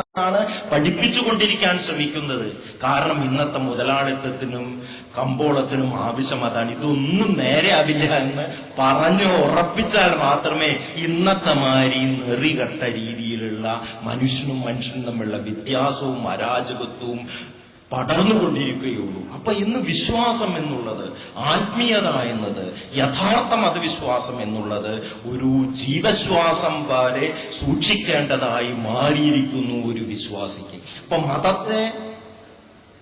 എന്നാണ് പഠിപ്പിച്ചുകൊണ്ടിരിക്കാൻ ശ്രമിക്കുന്നത്. കാരണം ഇന്നത്തെ മുതലാളിത്തത്തിനും കമ്പോളത്തിനും ആവശ്യം അതാണ്. ഇതൊന്നും നേരെയാവില്ല എന്ന് പറഞ്ഞു ഉറപ്പിച്ചാൽ മാത്രമേ ഇന്നത്തെ മാതിരി നെറികെട്ട രീതിയിലുള്ള മനുഷ്യനും തമ്മിലുള്ള വ്യത്യാസവും അരാജകത്വവും പടർന്നുകൊണ്ടിരിക്കുകയുള്ളൂ. അപ്പൊ ഇന്ന് വിശ്വാസം എന്നുള്ളത്, ആത്മീയത എന്നത്, യഥാർത്ഥ മതവിശ്വാസം എന്നുള്ളത് ഒരു ജീവശ്വാസം വരെ സൂക്ഷിക്കേണ്ടതായി മാറിയിരിക്കുന്നു ഒരു വിശ്വാസിക്ക്. അപ്പൊ മതത്തെ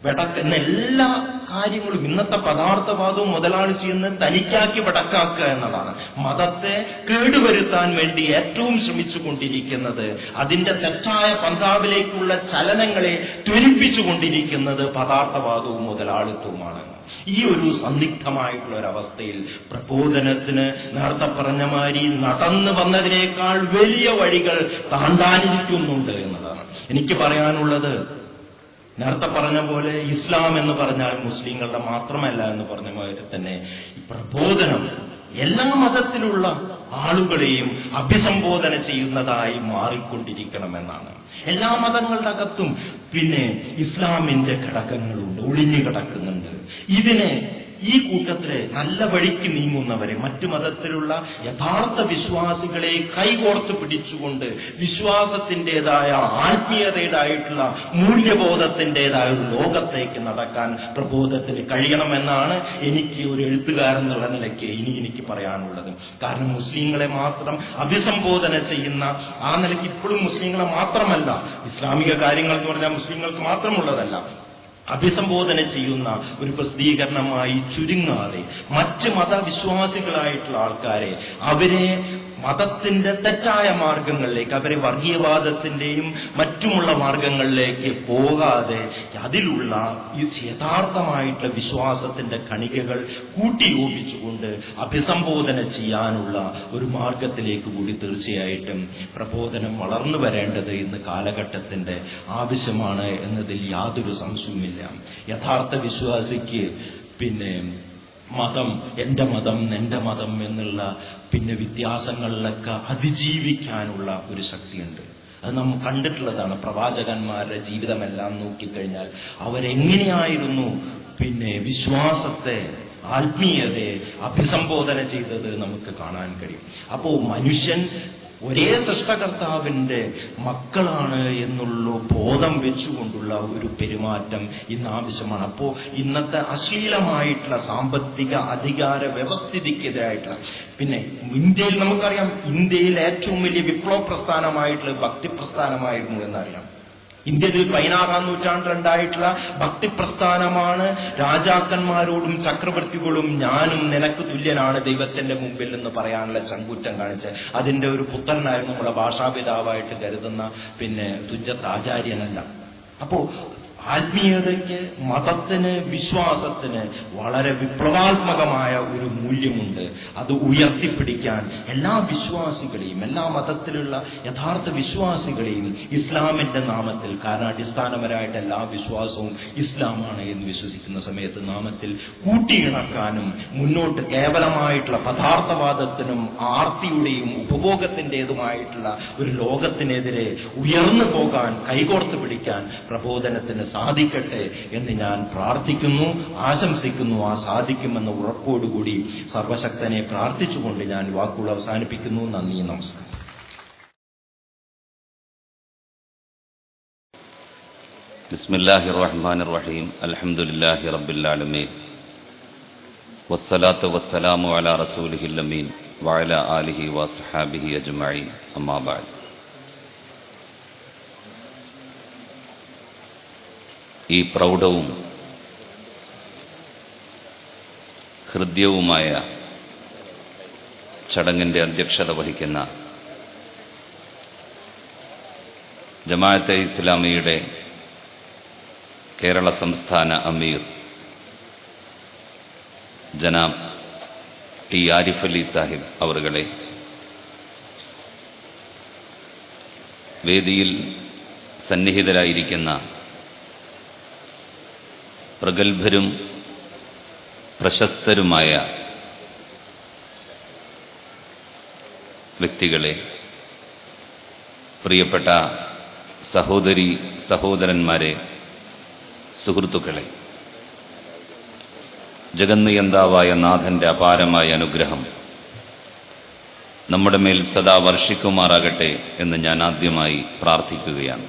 വെടക്കുന്ന എല്ലാ കാര്യങ്ങളും ഇന്നത്തെ പദാർത്ഥവാദവും മുതലാളി ചെയ്യുന്നത് തനിക്കാക്കി വെടക്കാക്കുക എന്നതാണ്. മതത്തെ കേടുവരുത്താൻ വേണ്ടി ഏറ്റവും ശ്രമിച്ചുകൊണ്ടിരിക്കുന്നത്, അതിന്റെ തെറ്റായ പന്ഥാവിലേക്കുള്ള ചലനങ്ങളെ ത്വരിപ്പിച്ചുകൊണ്ടിരിക്കുന്നത് പദാർത്ഥവാദവും മുതലാളിത്വവുമാണ്. ഈ ഒരു സന്ദിഗ്ധമായിട്ടുള്ള ഒരവസ്ഥയിൽ പ്രബോധനത്തിന് നേരത്തെ പറഞ്ഞ മാതിരി നടന്നു വന്നതിനേക്കാൾ വലിയ വഴികൾ താണ്ടാനിരിക്കുന്നുണ്ട് എന്നതാണ് എനിക്ക് പറയാനുള്ളത്. നേരത്തെ പറഞ്ഞ പോലെ ഇസ്ലാം എന്ന് പറഞ്ഞാൽ മുസ്ലിങ്ങളുടെ മാത്രമല്ല എന്ന് പറഞ്ഞ പോലെ തന്നെ ഈ പ്രബോധനം എല്ലാ മതത്തിലുള്ള ആളുകളെയും അഭിസംബോധന ചെയ്യുന്നതായി മാറിക്കൊണ്ടിരിക്കണമെന്നാണ്. എല്ലാ മതങ്ങളുടെ അകത്തും പിന്നെ ഇസ്ലാമിന്റെ ഘടകങ്ങളുണ്ട്, ഒളിഞ്ഞു കിടക്കുന്നുണ്ട്. ഇതിനെ ഈ കൂട്ടത്തിലെ നല്ല വഴിക്ക് നീങ്ങുന്നവരെ, മറ്റു മതത്തിലുള്ള യഥാർത്ഥ വിശ്വാസികളെ കൈകോർത്ത് പിടിച്ചുകൊണ്ട് വിശ്വാസത്തിൻ്റെതായ ആത്മീയതയുടേതായിട്ടുള്ള മൂല്യബോധത്തിൻ്റെതായ ഒരു ലോകത്തേക്ക് നടക്കാൻ പ്രബോധത്തിന് കഴിയണമെന്നാണ് എനിക്ക് ഒരു എഴുത്തുകാരൻ എന്നുള്ള നിലയ്ക്ക് എനിക്ക് പറയാനുള്ളത്. കാരണം മുസ്ലിങ്ങളെ മാത്രം അഭിസംബോധന ചെയ്യുന്ന ആ നിലയ്ക്ക് ഇപ്പോഴും മുസ്ലിങ്ങളെ മാത്രമല്ല, ഇസ്ലാമിക കാര്യങ്ങൾ എന്ന് പറഞ്ഞാൽ മുസ്ലിങ്ങൾക്ക് മാത്രമുള്ളതല്ല, അഭിസംബോധന ചെയ്യുന്ന ഒരു പ്രസിദ്ധീകരണമായി ചുരുങ്ങാതെ മറ്റ് മതവിശ്വാസികളായിട്ടുള്ള ആൾക്കാരെ, അവരെ മതത്തിന്റെ തെറ്റായ മാർഗങ്ങളിലേക്ക്, അവരെ വർഗീയവാദത്തിന്റെയും മറ്റുമുള്ള മാർഗങ്ങളിലേക്ക് പോകാതെ അതിലുള്ള യഥാർത്ഥമായിട്ടുള്ള വിശ്വാസത്തിന്റെ കണികകൾ കൂട്ടിയോപിച്ചുകൊണ്ട് അഭിസംബോധന ചെയ്യാനുള്ള ഒരു മാർഗത്തിലേക്ക് കൂടി തീർച്ചയായിട്ടും പ്രബോധനം വളർന്നു വരേണ്ടത് ഇന്ന് കാലഘട്ടത്തിന്റെ ആവശ്യമാണ് എന്നതിൽ യാതൊരു സംശയവുമില്ല. യഥാർത്ഥ വിശ്വാസിക്ക് പിന്നെ മതം, എന്റെ മതം എന്റെ മതം എന്നുള്ള പിന്നെ വ്യത്യാസങ്ങളിലൊക്കെ അതിജീവിക്കാനുള്ള ഒരു ശക്തിയുണ്ട്. അത് നാം കണ്ടിട്ടുള്ളതാണ്. പ്രവാചകന്മാരുടെ ജീവിതമെല്ലാം നോക്കിക്കഴിഞ്ഞാൽ അവരെങ്ങനെയായിരുന്നു പിന്നെ വിശ്വാസത്തെ, ആത്മീയതയെ അഭിസംബോധന ചെയ്തത് നമുക്ക് കാണാൻ കഴിയും. അപ്പോ മനുഷ്യൻ ഒരേ സൃഷ്ടകർത്താവിന്റെ മക്കളാണ് എന്നുള്ള ബോധം വെച്ചുകൊണ്ടുള്ള ഒരു പെരുമാറ്റം ഇന്ന് ആവശ്യമാണ്. അപ്പോ ഇന്നത്തെ അശ്ലീലമായിട്ടുള്ള സാമ്പത്തിക അധികാര വ്യവസ്ഥിതിക്കെതിരായിട്ടുള്ള, പിന്നെ ഇന്ത്യയിൽ നമുക്കറിയാം, ഇന്ത്യയിൽ ഏറ്റവും വലിയ വിപ്ലവ പ്രസ്ഥാനമായിട്ടുള്ള ഭക്തി പ്രസ്ഥാനമായിരുന്നു എന്നറിയാം. ഇന്ത്യയിൽ 16-ാം നൂറ്റാണ്ടിലുണ്ടായിട്ടുള്ള ഭക്തിപ്രസ്ഥാനമാണ് രാജാക്കന്മാരോടും ചക്രവർത്തികളോടും ഞാനും നിനക്ക് തുല്യനാണ് ദൈവത്തിന്റെ മുമ്പിൽ എന്ന് പറയാനുള്ള ചങ്കൂറ്റം കാണിച്ച് അതിന്റെ ഒരു പുത്രനായിരുന്നു നമ്മുടെ ഭാഷാപിതാവായിട്ട് കരുതുന്ന പിന്നെ തുഞ്ചത്ത് ആചാര്യനല്ല. അപ്പോ ആത്മീയതയ്ക്ക്, മതത്തിന്, വിശ്വാസത്തിന് വളരെ വിപ്ലവാത്മകമായ ഒരു മൂല്യമുണ്ട്. അത് ഉയർത്തിപ്പിടിക്കാൻ എല്ലാ വിശ്വാസികളെയും, എല്ലാ മതത്തിലുള്ള യഥാർത്ഥ വിശ്വാസികളെയും ഇസ്ലാമിന്റെ നാമത്തിൽ, കാരണം അടിസ്ഥാനപരമായിട്ട് എല്ലാ വിശ്വാസവും ഇസ്ലാമാണ് എന്ന് വിശ്വസിക്കുന്ന സമയത്ത് നാമത്തിൽ കൂട്ടിയിണക്കാനും മുന്നോട്ട് കേവലമായിട്ടുള്ള പദാർത്ഥവാദത്തിനും ആർത്തിയുടെയും ഉപഭോഗത്തിൻ്റെതുമായിട്ടുള്ള ഒരു ലോകത്തിനെതിരെ ഉയർന്നു പോകാൻ, കൈകോർത്ത് പിടിക്കാൻ പ്രബോധനത്തിന് സാധിക്കട്ടെ എന്ന് ഞാൻ പ്രാർത്ഥിക്കുന്നു, ആശംസിക്കുന്നു. ആ സാധിക്കുമെന്ന ഉറപ്പോടുകൂടി സർവശക്തനെ പ്രാർത്ഥിച്ചുകൊണ്ട് ഞാൻ വാക്കുകൾ അവസാനിപ്പിക്കുന്നു. നന്ദി, നമസ്കാരം. ബിസ്മില്ലാഹിർ റഹ്മാനിർ റഹീം. അൽഹംദുലില്ലാഹി റബ്ബിൽ ആലമീൻ. വസ്സലാത്തു വസ്സലാമു അലാ റസൂലിഹിൽ അമീൻ വഅലാ ആലിഹി വസ്ഹബിഹി അജ്മഈൻ. അമ്മാ ബഅദ്. ഈ പ്രൗഢവും ഹൃദ്യവുമായ ചടങ്ങിന്റെ അധ്യക്ഷത വഹിക്കുന്ന ജമാഅത്തെ ഇസ്ലാമിയുടെ കേരള സംസ്ഥാന അമീർ ജനാബ് ടി ആരിഫ് അലി സാഹിബ് അവറുകളെ, വേദിയിൽ സന്നിഹിതരായിരിക്കുന്ന പ്രഗത്ഭരും പ്രശസ്തരുമായ വ്യക്തികളെ, പ്രിയപ്പെട്ട സഹോദരി സഹോദരന്മാരെ, സുഹൃത്തുക്കളെ, ജഗന്നിയന്താവായ നാഥന്റെ അപാരമായ അനുഗ്രഹം നമ്മുടെ മേൽ സദാ വർഷിക്കുമാറാകട്ടെ എന്ന് ഞാൻ ആദ്യമായി പ്രാർത്ഥിക്കുകയാണ്.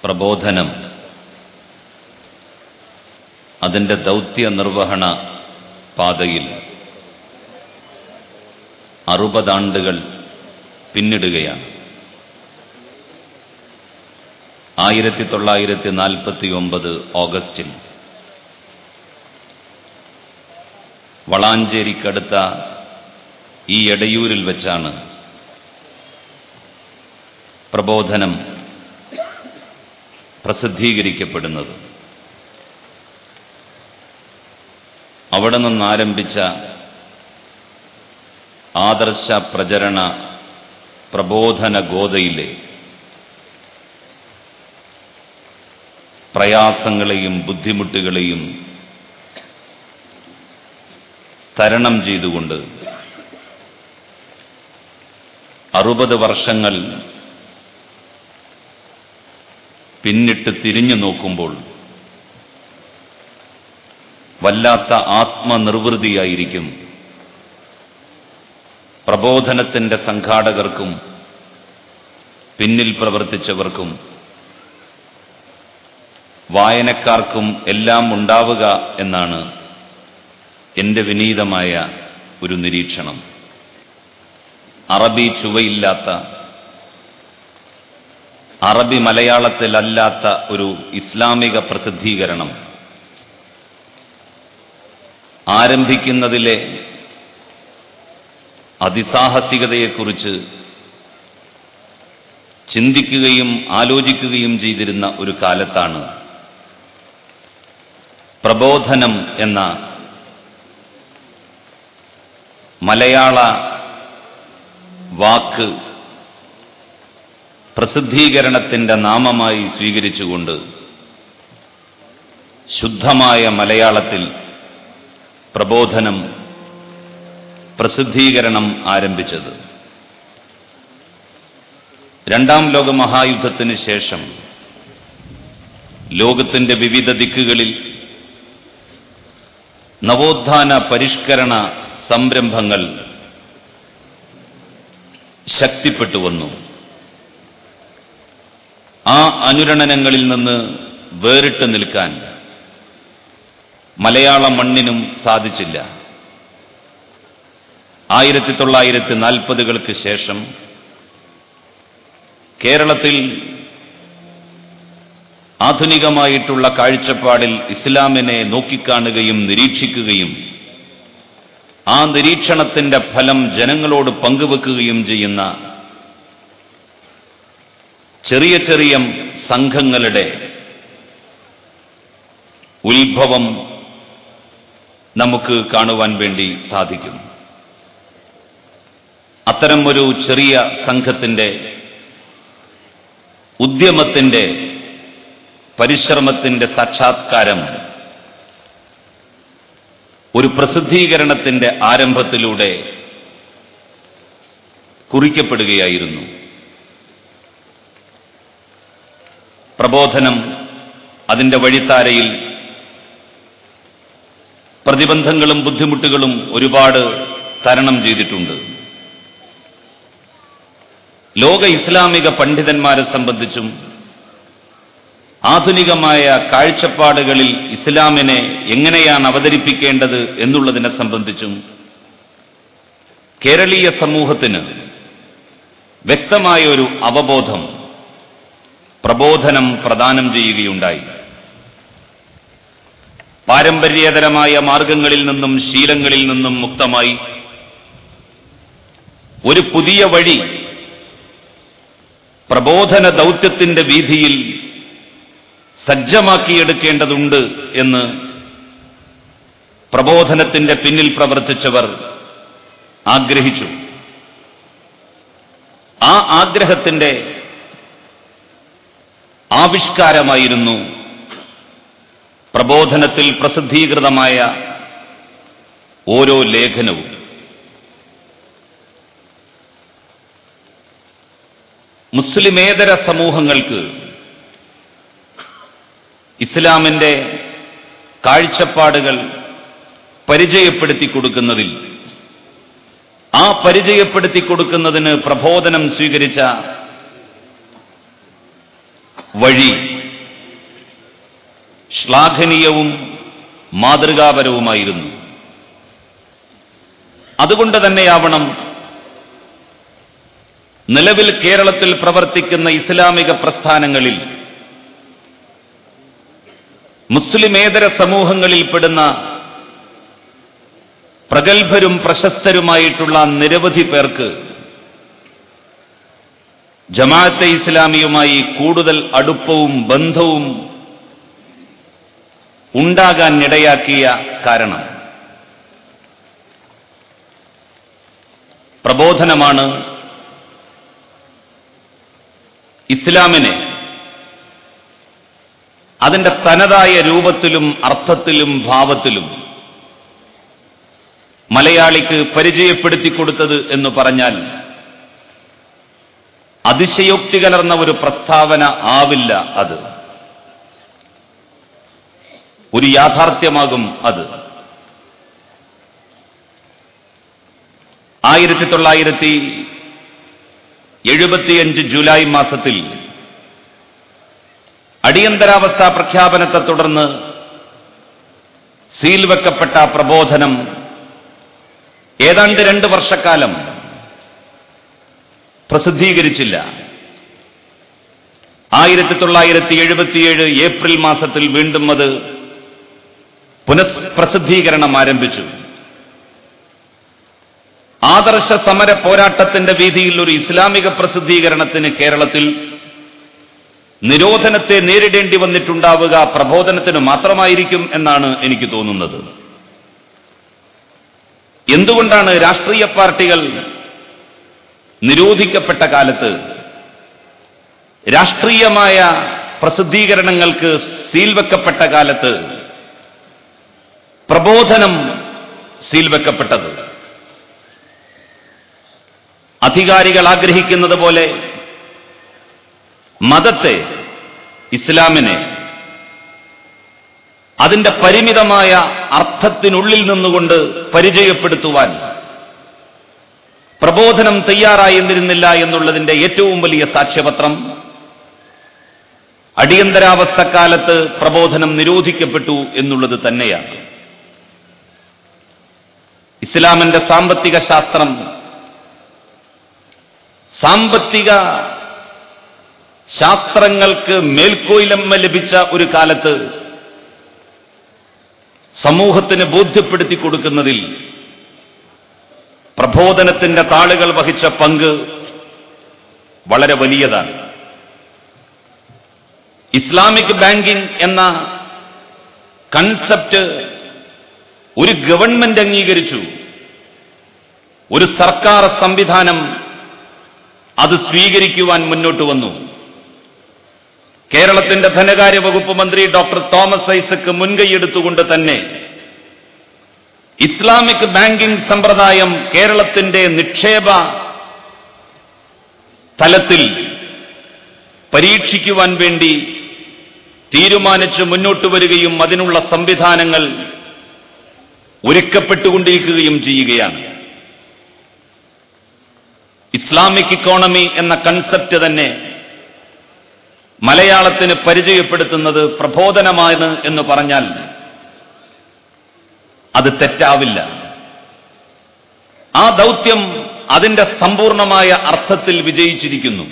പ്രബോധനം അതിൻ്റെ ദൗത്യ നിർവഹണ പാതയിൽ 60 ആണ്ടുകൾ പിന്നിടുകയാണ്. 1949 ഓഗസ്റ്റിൽ വളാഞ്ചേരിക്കടുത്ത ഈ എടയൂരിൽ വെച്ചാണ് പ്രബോധനം പ്രസിദ്ധീകരിക്കപ്പെടുന്നത്. അവിടെ നിന്നാരംഭിച്ച ആദർശ പ്രചരണ പ്രബോധന ഗോതയിലെ പ്രയാസങ്ങളെയും ബുദ്ധിമുട്ടുകളെയും തരണം ചെയ്തുകൊണ്ട് 60 വർഷങ്ങൾ പിന്നിട്ട് തിരിഞ്ഞു നോക്കുമ്പോൾ വല്ലാത്ത ആത്മനിർവൃതിയായിരിക്കും പ്രബോധനത്തിന്റെ സംഘാടകർക്കും പിന്നിൽ പ്രവർത്തിച്ചവർക്കും വായനക്കാർക്കും എല്ലാം ഉണ്ടാവുക എന്നാണ് എന്റെ വിനീതമായ ഒരു നിരീക്ഷണം. അറബി ചുവയില്ലാത്ത, അറബി മലയാളത്തിലല്ലാത്ത ഒരു ഇസ്ലാമിക പ്രസിദ്ധീകരണം ആരംഭിക്കുന്നതിലെ അതിസാഹസികതയെക്കുറിച്ച് ചിന്തിക്കുകയും ആലോചിക്കുകയും ചെയ്തിരുന്ന ഒരു കാലത്താണ് പ്രബോധനം എന്ന മലയാള വാക്ക് പ്രസിദ്ധീകരണത്തിന്റെ നാമമായി സ്വീകരിച്ചുകൊണ്ട് ശുദ്ധമായ മലയാളത്തിൽ പ്രബോധനം പ്രസിദ്ധീകരണം ആരംഭിച്ചത്. രണ്ടാം ലോക മഹായുദ്ധത്തിന് ശേഷം ലോകത്തിന്റെ വിവിധ ദിക്കുകളിൽ നവോത്ഥാന പരിഷ്കരണ സംരംഭങ്ങൾ ശക്തിപ്പെട്ടു വന്നു. ആ അനുരണനങ്ങളിൽ നിന്ന് വേറിട്ട് നിൽക്കാൻ മലയാള മണ്ണിനും സാധിച്ചില്ല. 1940-കൾക്ക് ശേഷം കേരളത്തിൽ ആധുനികമായിട്ടുള്ള കാഴ്ചപ്പാടിൽ ഇസ്ലാമിനെ നോക്കിക്കാണുകയും നിരീക്ഷിക്കുകയും ആ നിരീക്ഷണത്തിന്റെ ഫലം ജനങ്ങളോട് പങ്കുവെക്കുകയും ചെയ്യുന്ന ചെറിയ ചെറിയ സംഘങ്ങളുടെ ഉത്ഭവം നമുക്ക് കാണുവാൻ വേണ്ടി സാധിക്കും. അത്തരം ഒരു ചെറിയ സംഘത്തിന്റെ ഉദ്യമത്തിന്റെ പരിശ്രമത്തിന്റെ സാക്ഷാത്കാരം ഒരു പ്രസിദ്ധീകരണത്തിന്റെ ആരംഭത്തിലൂടെ കുറിക്കപ്പെടുകയായിരുന്നു. പ്രബോധനം അതിന്റെ വഴിത്താരയിൽ പ്രതിബന്ധങ്ങളും ബുദ്ധിമുട്ടുകളും ഒരുപാട് തരണം ചെയ്തിട്ടുണ്ട്. ലോക ഇസ്ലാമിക പണ്ഡിതന്മാരെ സംബന്ധിച്ചും ആധുനികമായ കാഴ്ചപ്പാടുകളിൽ ഇസ്ലാമിനെ എങ്ങനെയാണ് അവതരിപ്പിക്കേണ്ടത് എന്നുള്ളതിനെ സംബന്ധിച്ചും കേരളീയ സമൂഹത്തിന് വ്യക്തമായ ഒരു അവബോധം പ്രബോധനം പ്രദാനം ചെയ്യുകയുണ്ടായി. പാരമ്പര്യേതരമായ മാർഗങ്ങളിൽ നിന്നും ശീലങ്ങളിൽ നിന്നും മുക്തമായി ഒരു പുതിയ വഴി പ്രബോധന ദൗത്യത്തിന്റെ വീഥിയിൽ സജ്ജമാക്കിയെടുക്കേണ്ടതുണ്ട് എന്ന് പ്രബോധനത്തിന്റെ പിന്നിൽ പ്രവർത്തിച്ചവർ ആഗ്രഹിച്ചു. ആ ആഗ്രഹത്തിന്റെ ആവിഷ്കാരമായിരുന്നു പ്രബോധനത്തിൽ പ്രസിദ്ധീകൃതമായ ഓരോ ലേഖനവും. മുസ്ലിമേതര സമൂഹങ്ങൾക്ക് ഇസ്ലാമിന്റെ കാഴ്ചപ്പാടുകൾ പരിചയപ്പെടുത്തി കൊടുക്കുന്നതിൽ, ആ പരിചയപ്പെടുത്തി കൊടുക്കുന്നതിന് പ്രബോധനം സ്വീകരിച്ച വഴി ശ്ലാഘനീയവും മാതൃകാപരവുമായിരുന്നു. അതുകൊണ്ട് തന്നെയാവണം നിലവിൽ കേരളത്തിൽ പ്രവർത്തിക്കുന്ന ഇസ്ലാമിക പ്രസ്ഥാനങ്ങളിൽ മുസ്ലിമേതര സമൂഹങ്ങളിൽപ്പെടുന്ന പ്രഗത്ഭരും പ്രശസ്തരുമായിട്ടുള്ള നിരവധി പേർക്ക് ജമാഅത്തെ ഇസ്ലാമിയുമായി കൂടുതൽ അടുപ്പവും ബന്ധവും ഉണ്ടാകാൻ ഇടയാക്കിയ കാരണം പ്രബോധനമാണ് ഇസ്ലാമിനെ അതിന്റെ തനതായ രൂപത്തിലും അർത്ഥത്തിലും ഭാവത്തിലും മലയാളിക്ക് പരിചയപ്പെടുത്തി കൊടുത്തത് എന്ന് പറഞ്ഞാൽ അതിശയോക്തി കലർന്ന ഒരു പ്രസ്താവന ആവില്ല. അത് ഒരു യാഥാർത്ഥ്യമാകും. അത് 1975 ജൂലൈ മാസത്തിൽ അടിയന്തരാവസ്ഥ പ്രഖ്യാപനത്തെ തുടർന്ന് സീൽ വെക്കപ്പെട്ട പ്രബോധനം ഏതാണ്ട് 2 വർഷക്കാലം പ്രസിദ്ധീകരിച്ചില്ല. 1977 ഏപ്രിൽ മാസത്തിൽ വീണ്ടും അത് പുനഃപ്രസിദ്ധീകരണം ആരംഭിച്ചു. ആദർശ സമര പോരാട്ടത്തിന്റെ വീതിയിൽ ഒരു ഇസ്ലാമിക പ്രസിദ്ധീകരണത്തിന് കേരളത്തിൽ നിരോധനത്തെ നേരിടേണ്ടി വന്നിട്ടുണ്ടാവുക പ്രബോധനത്തിന് മാത്രമായിരിക്കും എന്നാണ് എനിക്ക് തോന്നുന്നത്. എന്തുകൊണ്ടാണ് രാഷ്ട്രീയ പാർട്ടികൾ നിരോധിക്കപ്പെട്ട കാലത്ത് രാഷ്ട്രീയമായ പ്രസിദ്ധീകരണങ്ങൾക്ക് സീൽ വെക്കപ്പെട്ട കാലത്ത് പ്രബോധനം സീൽ വെക്കപ്പെട്ടത്? അധികാരികൾ ആഗ്രഹിക്കുന്നത് പോലെ മതത്തെ, ഇസ്ലാമിനെ അതിന്റെ പരിമിതമായ അർത്ഥത്തിനുള്ളിൽ നിന്നുകൊണ്ട് പരിചയപ്പെടുത്തുവാൻ പ്രബോധനം തയ്യാറായിരുന്നില്ല എന്നുള്ളതിന്റെ ഏറ്റവും വലിയ സാക്ഷ്യപത്രം അടിയന്തരാവസ്ഥക്കാലത്ത് പ്രബോധനം നിരോധിക്കപ്പെട്ടു എന്നുള്ളത് തന്നെയാണ്. ഇസ്ലാമിന്റെ സാമ്പത്തിക ശാസ്ത്രം, സാമ്പത്തിക ശാസ്ത്രങ്ങൾക്ക് മേൽക്കോയ്മ ലഭിച്ച ഒരു കാലത്ത് സമൂഹത്തിന് ബോധ്യപ്പെടുത്തി കൊടുക്കുന്നതിൽ പ്രബോധനത്തിന്റെ താളുകൾ വഹിച്ച പങ്ക് വളരെ വലിയതാണ്. ഇസ്ലാമിക് ബാങ്കിംഗ് എന്ന കൺസെപ്റ്റ് ഒരു ഗവൺമെന്റ് അംഗീകരിച്ചു, ഒരു സർക്കാർ സംവിധാനം അത് സ്വീകരിക്കുവാൻ മുന്നോട്ട് വന്നു. കേരളത്തിന്റെ ധനകാര്യ വകുപ്പ് മന്ത്രി ഡോക്ടർ തോമസ് ഐസക് മുൻകൈയെടുത്തുകൊണ്ട് തന്നെ ഇസ്ലാമിക് ബാങ്കിംഗ് സമ്പ്രദായം കേരളത്തിന്റെ നിക്ഷേപ തലത്തിൽ പരീക്ഷിക്കുവാൻ വേണ്ടി തീരുമാനിച്ച് മുന്നോട്ട് വരികയും അതിനുള്ള സംവിധാനങ്ങൾ ഒരുക്കപ്പെട്ടുകൊണ്ടിരിക്കുകയും ചെയ്യുകയാണ്. ഇസ്ലാമിക് ഇക്കോണമി എന്ന കൺസെപ്റ്റ് തന്നെ മലയാളത്തിന് പരിചയപ്പെടുത്തുന്നത് പ്രബോധനമാണ് എന്ന് പറഞ്ഞാൽ അത് തെറ്റാവില്ല. ആ ദൗത്യം അതിന്റെ സമ്പൂർണമായ അർത്ഥത്തിൽ വിജയിച്ചിരിക്കുന്നു.